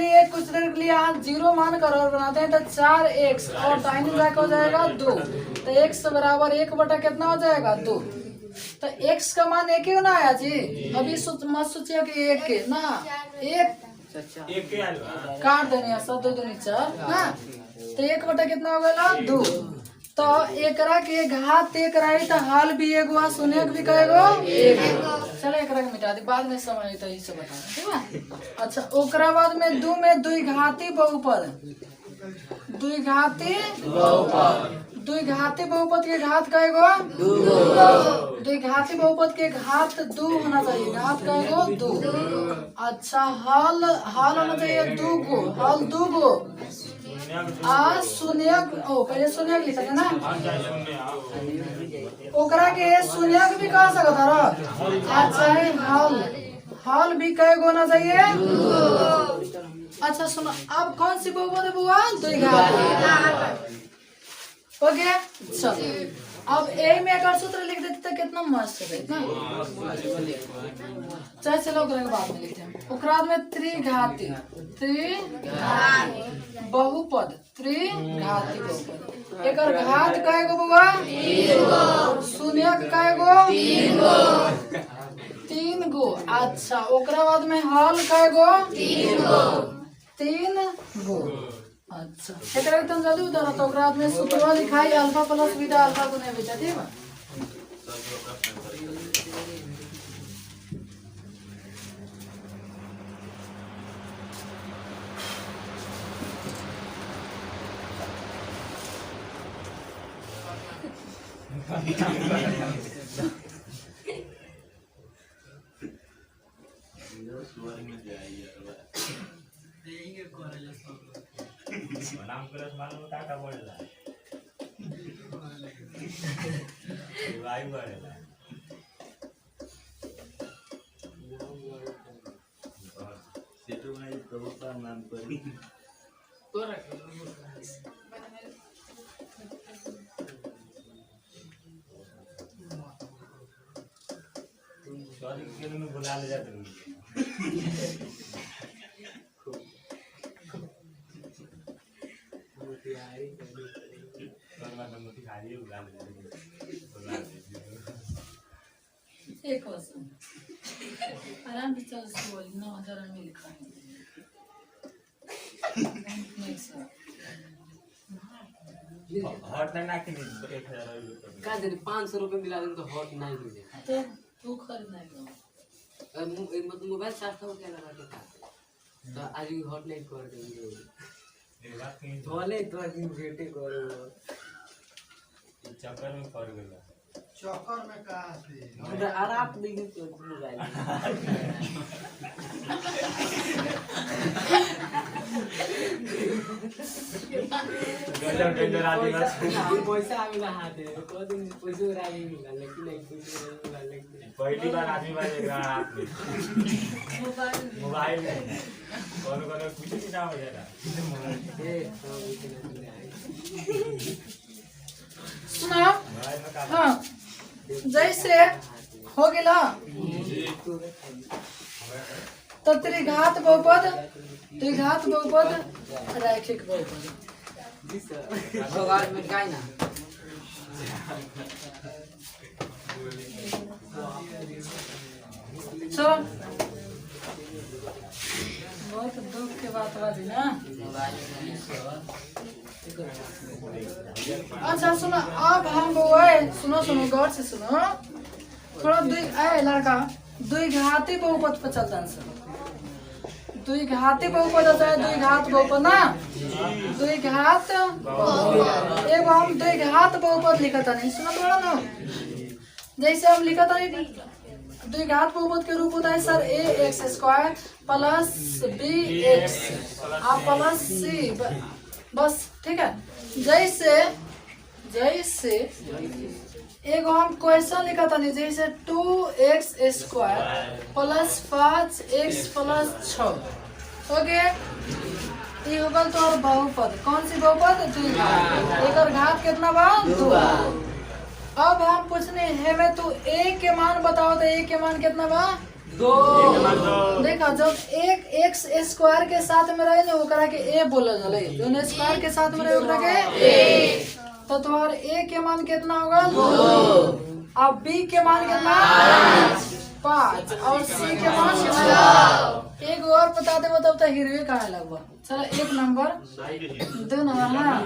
लिए आप 0 मान कर और बनाते हैं तो 4x और दाहिनी जाके हो जाएगा 2 तो x बराबर 1 बटा कितना हो जाएगा 2 तो x का मान एक ही होना आया जी अभी मत सोचिए कि एक के ना एक एक के आएगा काट देने सब दो नीचे ना तो 1 बटा कितना हो गया 2 तो एकरा के घात एक रही तो हाल भी एगो शून्यक भी कएगो चलो एकरा के मिटा दे बाद में समय तो ई सब बता ठीक है। अच्छा ओकरा बाद में 2 में द्विघाती बहुपद द्विघाती बहुपद के घात कएगो 2 द्विघाती बहुपद के घात 2 होना चाहिए घात कएगो 2 अच्छा हाल होना चाहिए 2 को हाल 2 को शून्यक पहले शून्यक लिखा था ना ओकरा के शून्यक भी कह सकता रहा अच्छा हाल भी कएगो होना चाहिए अच्छा सुनो अब कौन सी बहुपद है बुआ द्विघात ओके चलो अब ए में अगर सूत्र लिख देते तो कितना मस्त है ना। चाहे चलो ओकरा के बाद में लिखते हैं। ओकरा में त्रिघाती बहुपद त्रिघाती बहुपद एकर घात कय गो बउआ? 3 शून्य कय गो? 3 गो। अच्छा ओकरा बाद में हल कय गो? 3 गो। अच्छा एकरा एकदम जल्दी उतारा तो ओकरा बाद में सूत्र लिखाई अल्फा प्लस बीटा अल्फा गुने बीटा ठीक बा। नाम करत मालूम टाटा बोलला वायु बोलला सेटू में प्रभुता नाम पड़ी सॉरी के लिए बुला ले जाते एक क्वेश्चन आराम से चल बोल 9000 में लिखा है हॉट ना के 1000 का दे 500 रुपए मिला दे तो हॉट नहीं मिले तो तू खरीदना है मतलब मोबाइल चार्ज हो क्या लगा के तो आज हॉट नहीं कर देंगे मेरी बात नहीं भले तो आज भेटे करो चक्कर में पड़ गया चक्कर में कहा से हमरा आराम नहीं तो मोबाइल गजब आदमी बस पैसा मिला हाथ है को दिन पैसा राजी मिला लेकिन नहीं पैसा मिला लेकिन पहली बार आदमी बाजे हाथ में मोबाइल में कौन कुछ नहीं ना हो जाता ए सुना हाँ जैसे हो गया तो त्रिघात बहुपद रैखिक बहुपद भगवान में काय ना चलो बहुत दुख के बात बाजी ना। अच्छा सुनो अब हम सुनो गौर से सुनो थोड़ा लड़का द्विघाती बहुपद पर चलता है द्विघाती बहुपद होता है द्विघात बहुपद ना द्विघात एगो हम द्विघात बहुपद लिखा था नहीं सुनो थोड़ा ना जैसे हम लिखा था नहीं द्विघात बहुपद के रूप होता है sir ax² plus bx plus c बस ठीक है। जैसे एगो हम क्वेश्चन लिखा था नहीं जैसे 2x² plus 5x plus 6 okay ये होगा तो और बहुपद कौन सी बहुपद द्विघात एकर घात कितना बा 2। अब हम पूछने है में तू a के मान बताओ तो a के मान कितना बा 2। देखा जब एक x² के साथ में रहे ना ओकरा के a बोलल जले जोन स्क्वायर के साथ में रहे ओकरा के a तो तुम्हार a के मान कितना होगा 2 अब b के मान कितना 5 और c के मान कितना एक और बता दे तब तो हीरो कहाँ लगभग चलो 1 नंबर 2 नंबर हाँ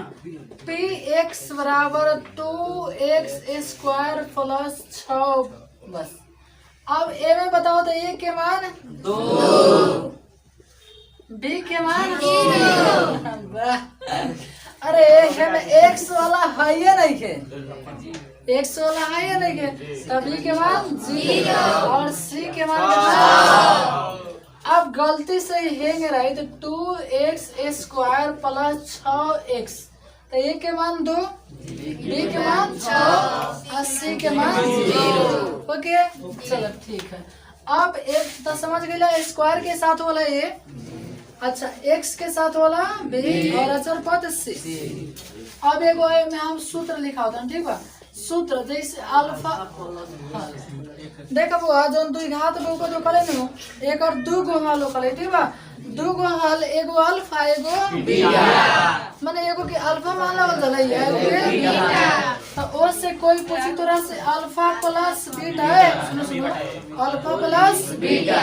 px बराबर 2x² प्लस 6 बस। अब a में बताओ तो a के मान 2 b के मान 0 अरे x वाला है या नहीं है x वाला है या नहीं है तब b के मान 0 और c के मान कितना। अब गलती से हेंग रही तो 2x² प्लस 6x तो a के मान 2 b के मान 6 और c के मान 0 ओके चलो ठीक है। अब एक तो समझ गया स्क्वायर के साथ वाला ये अच्छा x के साथ वाला b और अचर पद c। अब एगो में हम सूत्र लिखा होता है, ठीक बा। सूत्र जैसे अल्फा, हाँ देखा बुआ जोन दुई घात बहुपद करे नु एक और दू गो हल करे, ठीक बा। दू गो हल एगो अल्फा एगो बीटा, माने एगो के अल्फा मान लेवल जले है एगो के बीटा। तो ओ से कोई पूछी तोरा से अल्फा प्लस बीटा है, सुनो सुनो अल्फा प्लस बीटा,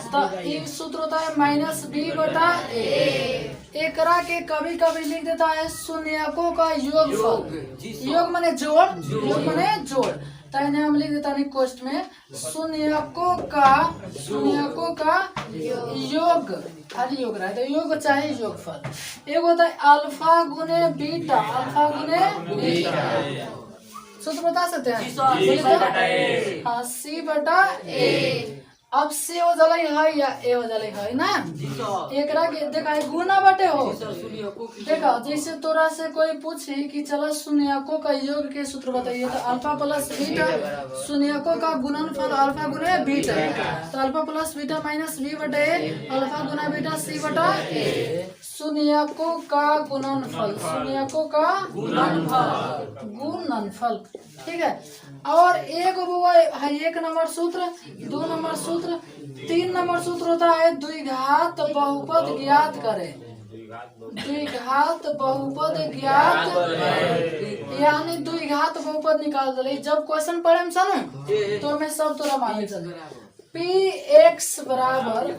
तो एक सूत्र होता है माइनस बी बटा ए। एकरा के कभी कभी लिख देता है शून्यकों का योगफल। योग माने जोड़, योग माने जोड़, तो इन्हें हम लिख देता है कोष्ट में शून्यकों का योग, खाली योग रहा है तो योग चाहे योगफल। एक होता है अल्फा गुने बीटा, अल्फा गुने बीटा, सूत्र बता सकते हैं? हाँ सी बटा ए। अब सी हो जले है या ए हो जले है ना, एकरा के देखा है गुना बटे हो। देखा जैसे तोरा से कोई पूछे कि चलो शून्यकों का योग के सूत्र बताइए, तो अल्फा प्लस बीटा शून्यकों का गुणनफल अल्फा गुने बीटा, तो alpha plus beta minus b बटे ए, अल्फा गुना बीटा सी बटा ए। शून्यकों का गुणनफल, शून्यकों का गुणनफल, ठीक है। और एक वो है एक नंबर सूत्र, दो नंबर सूत्र, तीन नंबर सूत्र होता है द्विघात बहुपद ज्ञात करे। द्विघात बहुपद ज्ञात यानी द्विघात बहुपद निकाल दे। जब क्वेश्चन पढ़े हम सुनो तो मैं सब तोरा मान चले पी एक्स बराबर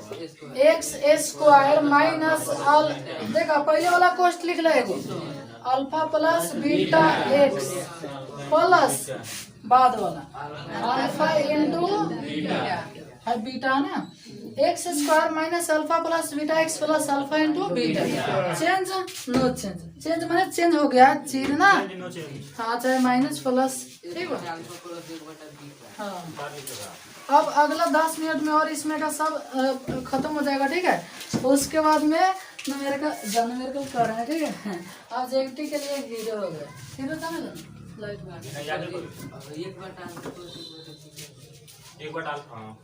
एक्स स्क्वायर माइनस अल, देखा पहले वाला कोष्ट लिख ले alpha plus beta x plus बाद वाला अल्फा इंटू है बीटा ना, x square minus alpha plus beta x plus alpha into beta. Change no change, change माने चेंज हो गया चीज ना, हाँ चाहे माइनस प्लस, ठीक है। हाँ अब अगला 10 मिनट में और इसमें का सब खत्म हो जाएगा, ठीक है। उसके बाद में न्यूमेरिकल कर रहे हैं, ठीक है। अब जेएटी के लिए हीरो हो गए, हीरो था ना लाइट में एक बार डाल, हाँ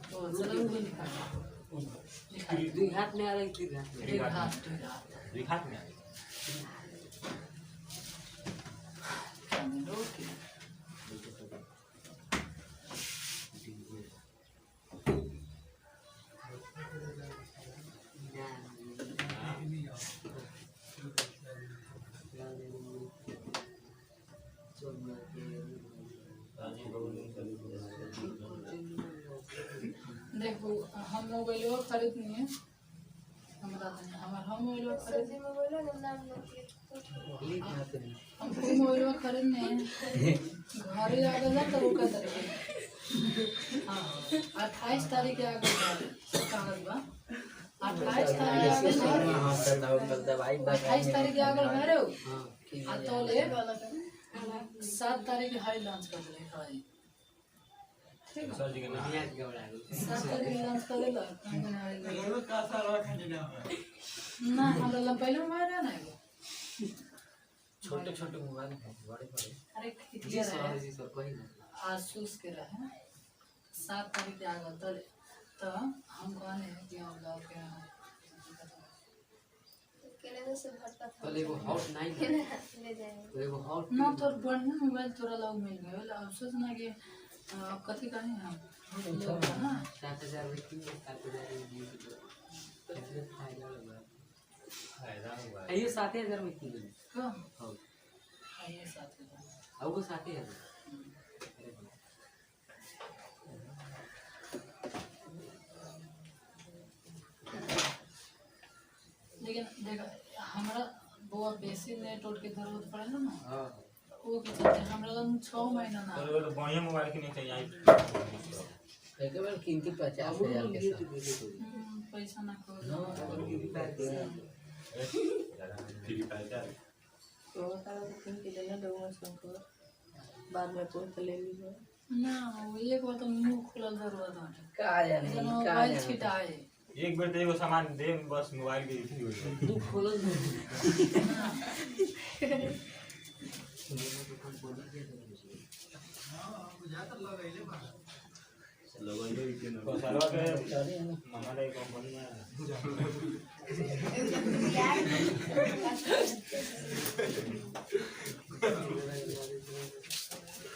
द्विघात में आ रही थी, द्विघात में देखो हम मोबाइल खरीदनी है, हम मोबाइल खरीदने, हम मोबाइल खरीदने हैं घर ही आगे जा तो रुका तरीके। हाँ 28 तारीख के आगे कागज बा, 28 तारीख के आगे घरे हो आ तो ले 7 तारीख हाई लॉन्च कर ले हाई, सर जी के नाम 7 तारीख लॉन्च कर ले ना। हमरा ला पहले मोबाइल है ना एगो छोटे छोटे मोबाइल है, बड़े बड़े अरे कितने रहे आसूस के रहे 7 तारीख के आगे तो हम कहने हैं कि हम लोग के पहले वो हॉट नहीं है, वो हॉट ना तो बढ़िया मोबाइल तोरा लोग मिल गए। अफसोस ना कि कथी कहें हम लोग ना 7000 में 7000 में फायदा हुआ ये 7000 में किलो कम हां ये साथ में अब वो 7000 लेकिन देख हमरा बहुत बेसी नेट उठ के जरूरत पड़े ना हां वो के चलते हमरा लग 6 महीना ना तो बढ़िया मोबाइल के नहीं चाहिए एक बार कीमती 50,000 के साथ पैसा ना को फ्री फायर तो तारा को किन के देना दो उसको बाद में पोस्ट ले लीजिए ना वो एक बार तो मुंह खुलल जरूरत है का जाने मोबाइल छिटाए एक बार देखो सामान दे बस मोबाइल के फ्री हो जाए। तू खोल कौशलवा के हमारे कंपनी में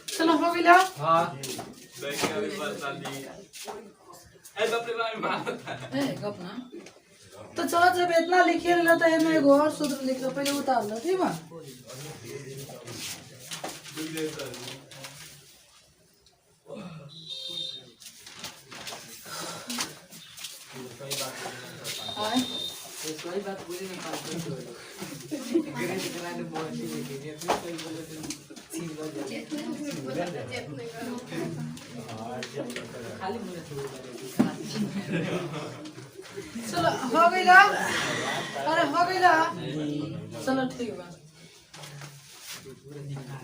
चलो हो गया। हाँ गप ना तो चलो जब इतना लिखे रहता है मैं एगो और सूत्र लिख लो, पहले उतार लो ठीक है। आए सही बात बोली ना 5 मिनट ग्रेड कराने बहुत ही लेके फिर कोई बोले तो सीन हो जाए खाली मुझे चलो हो गया। अरे हो गया चलो ठीक है।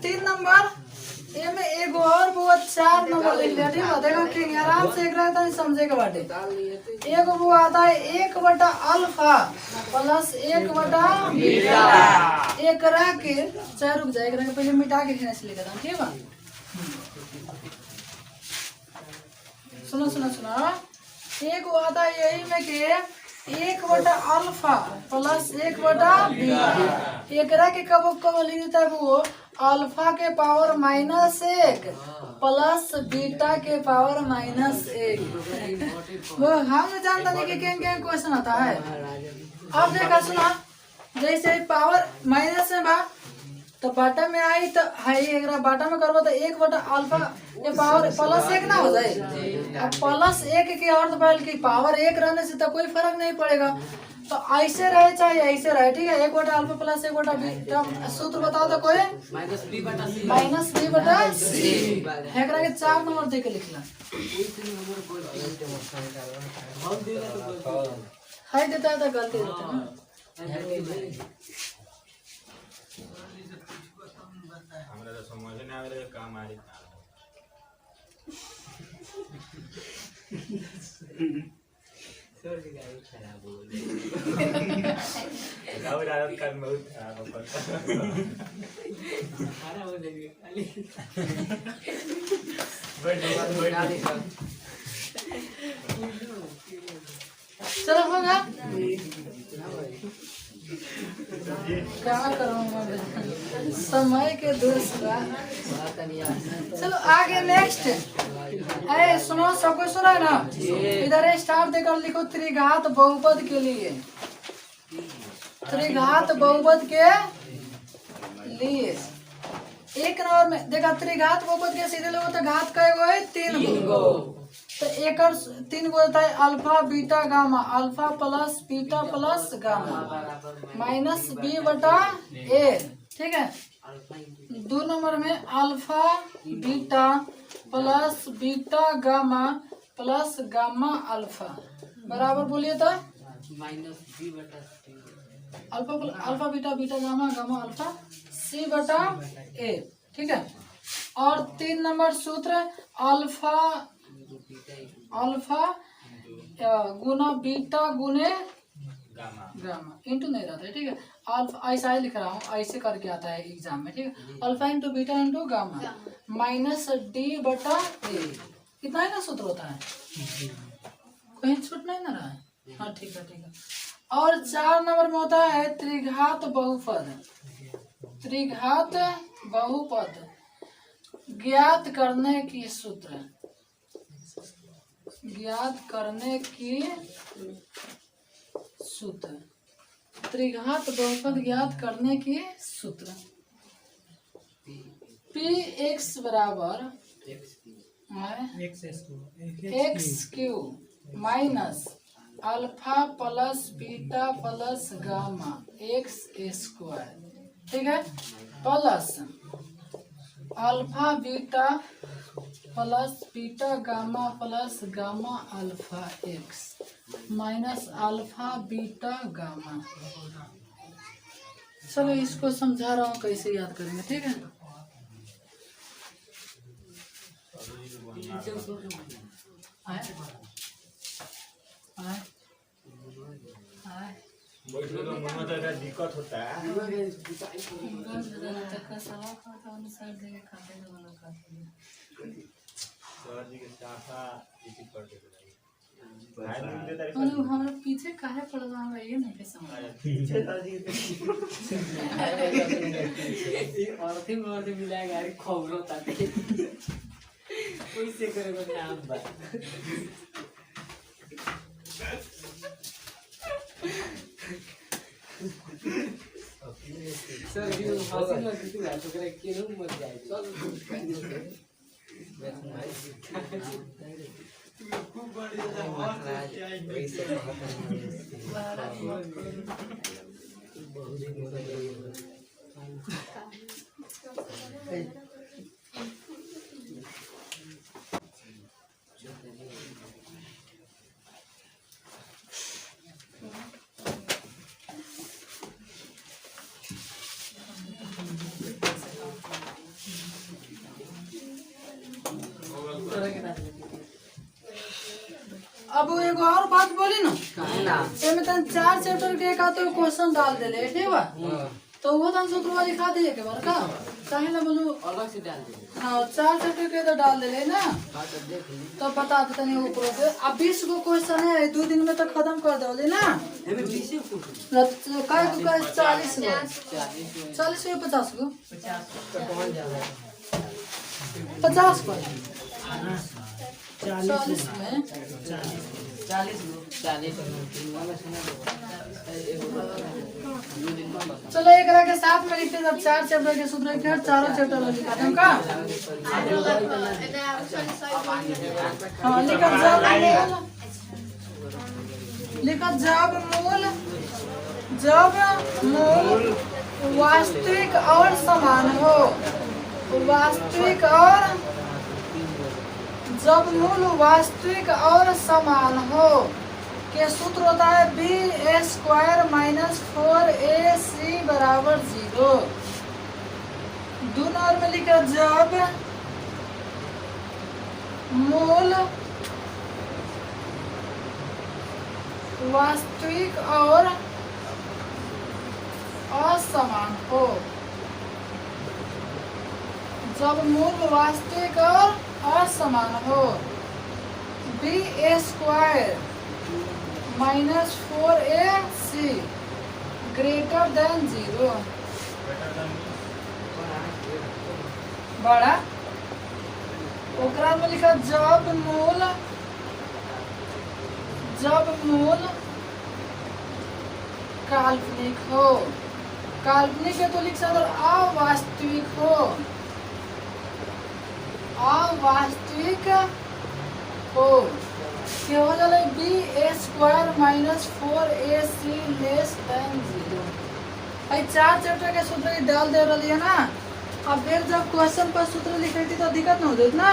3 नंबर ये में एगो और बहुत 4 नंबर लिख लिया ठीक है। देखो कि आराम से एक रहता है समझे के बाटे। एगो वो आता है 1 अल्फा प्लस 1 बीटा। एक रह के चाहे रुक जाए, एक रह के पहले मिटा के फिर से लिखा था ठीक है। सुनो सुनो सुनो, एक वो आता है यही में के 1 अल्फा प्लस 1 बीटा। एक रह के कब लिख देता है वो अल्फा के पावर -1 प्लस बीटा के पावर -1। वो हम जानता नहीं कि क्या क्वेश्चन आता है। अब देखा सुना, जैसे पावर माइनस में बा तो बाटा में आई तो है एक बाटा में करबो तो 1 अल्फा ये पावर +1 ना हो जाए। अब +1 के अर्थ भइल कि पावर 1 रहने से तो कोई फर्क नहीं पड़ेगा, तो ऐसे रहे चाहे ऐसे रहे ठीक है। 1 अल्फा प्लस 1 बीटा सूत्र बताओ तो कोई -b/c एकरा के 4 नंबर दे के लिखला है देता है तो गलती होता है ना। हमरा तो समझ नहीं आ रहा काम आ रही खराब हो राउर आदत कर बहुत खराब हो खराब हो जाएगी खाली चलो होगा क्या करूँगा समय के दूसरा। चलो आगे नेक्स्ट। अरे सुनो सबको सुना है ना, इधर स्टार देकर लिखो त्रिघात बहुपद के लिए। त्रिघात बहुपद के लिए 1 नंबर में देखा त्रिघात बहुपद के सीधे लोगों तो घात का एगो है 3 गो तो एक 3 गो होता है alpha beta gamma. Alpha plus beta plus gamma -b/a ठीक है। 2 नंबर में alpha beta plus beta gamma plus gamma alpha बराबर बोलिए तो alpha beta beta gamma gamma alpha c/a ठीक है। और 3 नंबर सूत्र अल्फा गुना बीटा गुने गामा इंटू नहीं रहता है ठीक है। अल्फा ऐसा ही लिख रहा हूँ, ऐसे करके आता है एग्जाम में ठीक है। Alpha into beta into gamma -d/a कितना है ना सूत्र होता है, कहीं छूट नहीं ना रहा है। हाँ ठीक है ठीक है। और 4 नंबर में होता है त्रिघात बहुपद। त्रिघात बहुपद ज्ञात करने की सूत्र, ज्ञात करने की सूत्र। त्रिघात बहुपद ज्ञात करने की सूत्र px बराबर x³ minus alpha plus beta plus gamma x² ठीक है plus alpha beta plus beta gamma plus gamma alpha x minus alpha beta gamma. चलो इसको समझा रहा हूँ कैसे याद करेंगे ठीक है। दिक्कत होता है। सर जी के शाखा इसी कर देते रहिए भाई मिल देता और वो हमारे पीछे काहे पड़वा है ये नहीं के समझ औरतें मिलाएगा अरे खबरों ताते वैसे करेगा नाम बा सर ये हंसी लगती थी तो करे केनो मत जाए चल खूब बढ़िया वैसे अब एगो और बात बोली ना कहना एमे तन 4 चैप्टर के का तो क्वेश्चन डाल देले ठीक बा तो वो तन सूत्र लिखा दिए के बार का काहे ना बोलू अलग से डाल दे हां 4 चैप्टर के तो डाल देले ना हां तो देख ली तो बता दे तनी ऊपर से अब 20 गो क्वेश्चन है 2 दिन में तो खत्म कर दोले ना हमें 20 को काय को 40 गो 40 गो 50 गो तो कौन जाना 50 को 40 में 40 वाला सुना दो चलो एक रह के साथ में लिखते सब 4 चैप्टर के सूत्र के चारों चैप्टर लिखा हम का हां लिखा जब मूल वास्तविक और समान हो वास्तविक और जब मूल वास्तविक और समान हो के सूत्र होता है b² - 4ac बराबर 0। 2 नंबर में लिखा जब मूल वास्तविक और असमान हो जब मूल वास्तविक और असमान हो b² - 4ac ग्रेटर देन 0 बड़ा ओकरा में लिखा जब मूल काल्पनिक हो काल्पनिक है तो लिख सकते अवास्तविक हो अवास्तविक हो के हो जाला b² - 4ac लेस देन 0 भाई 4 चैप्टर के सूत्र डाल दे रही है ना अब फिर जब क्वेश्चन पर सूत्र लिखे थी तो दिक्कत न हो जाती ना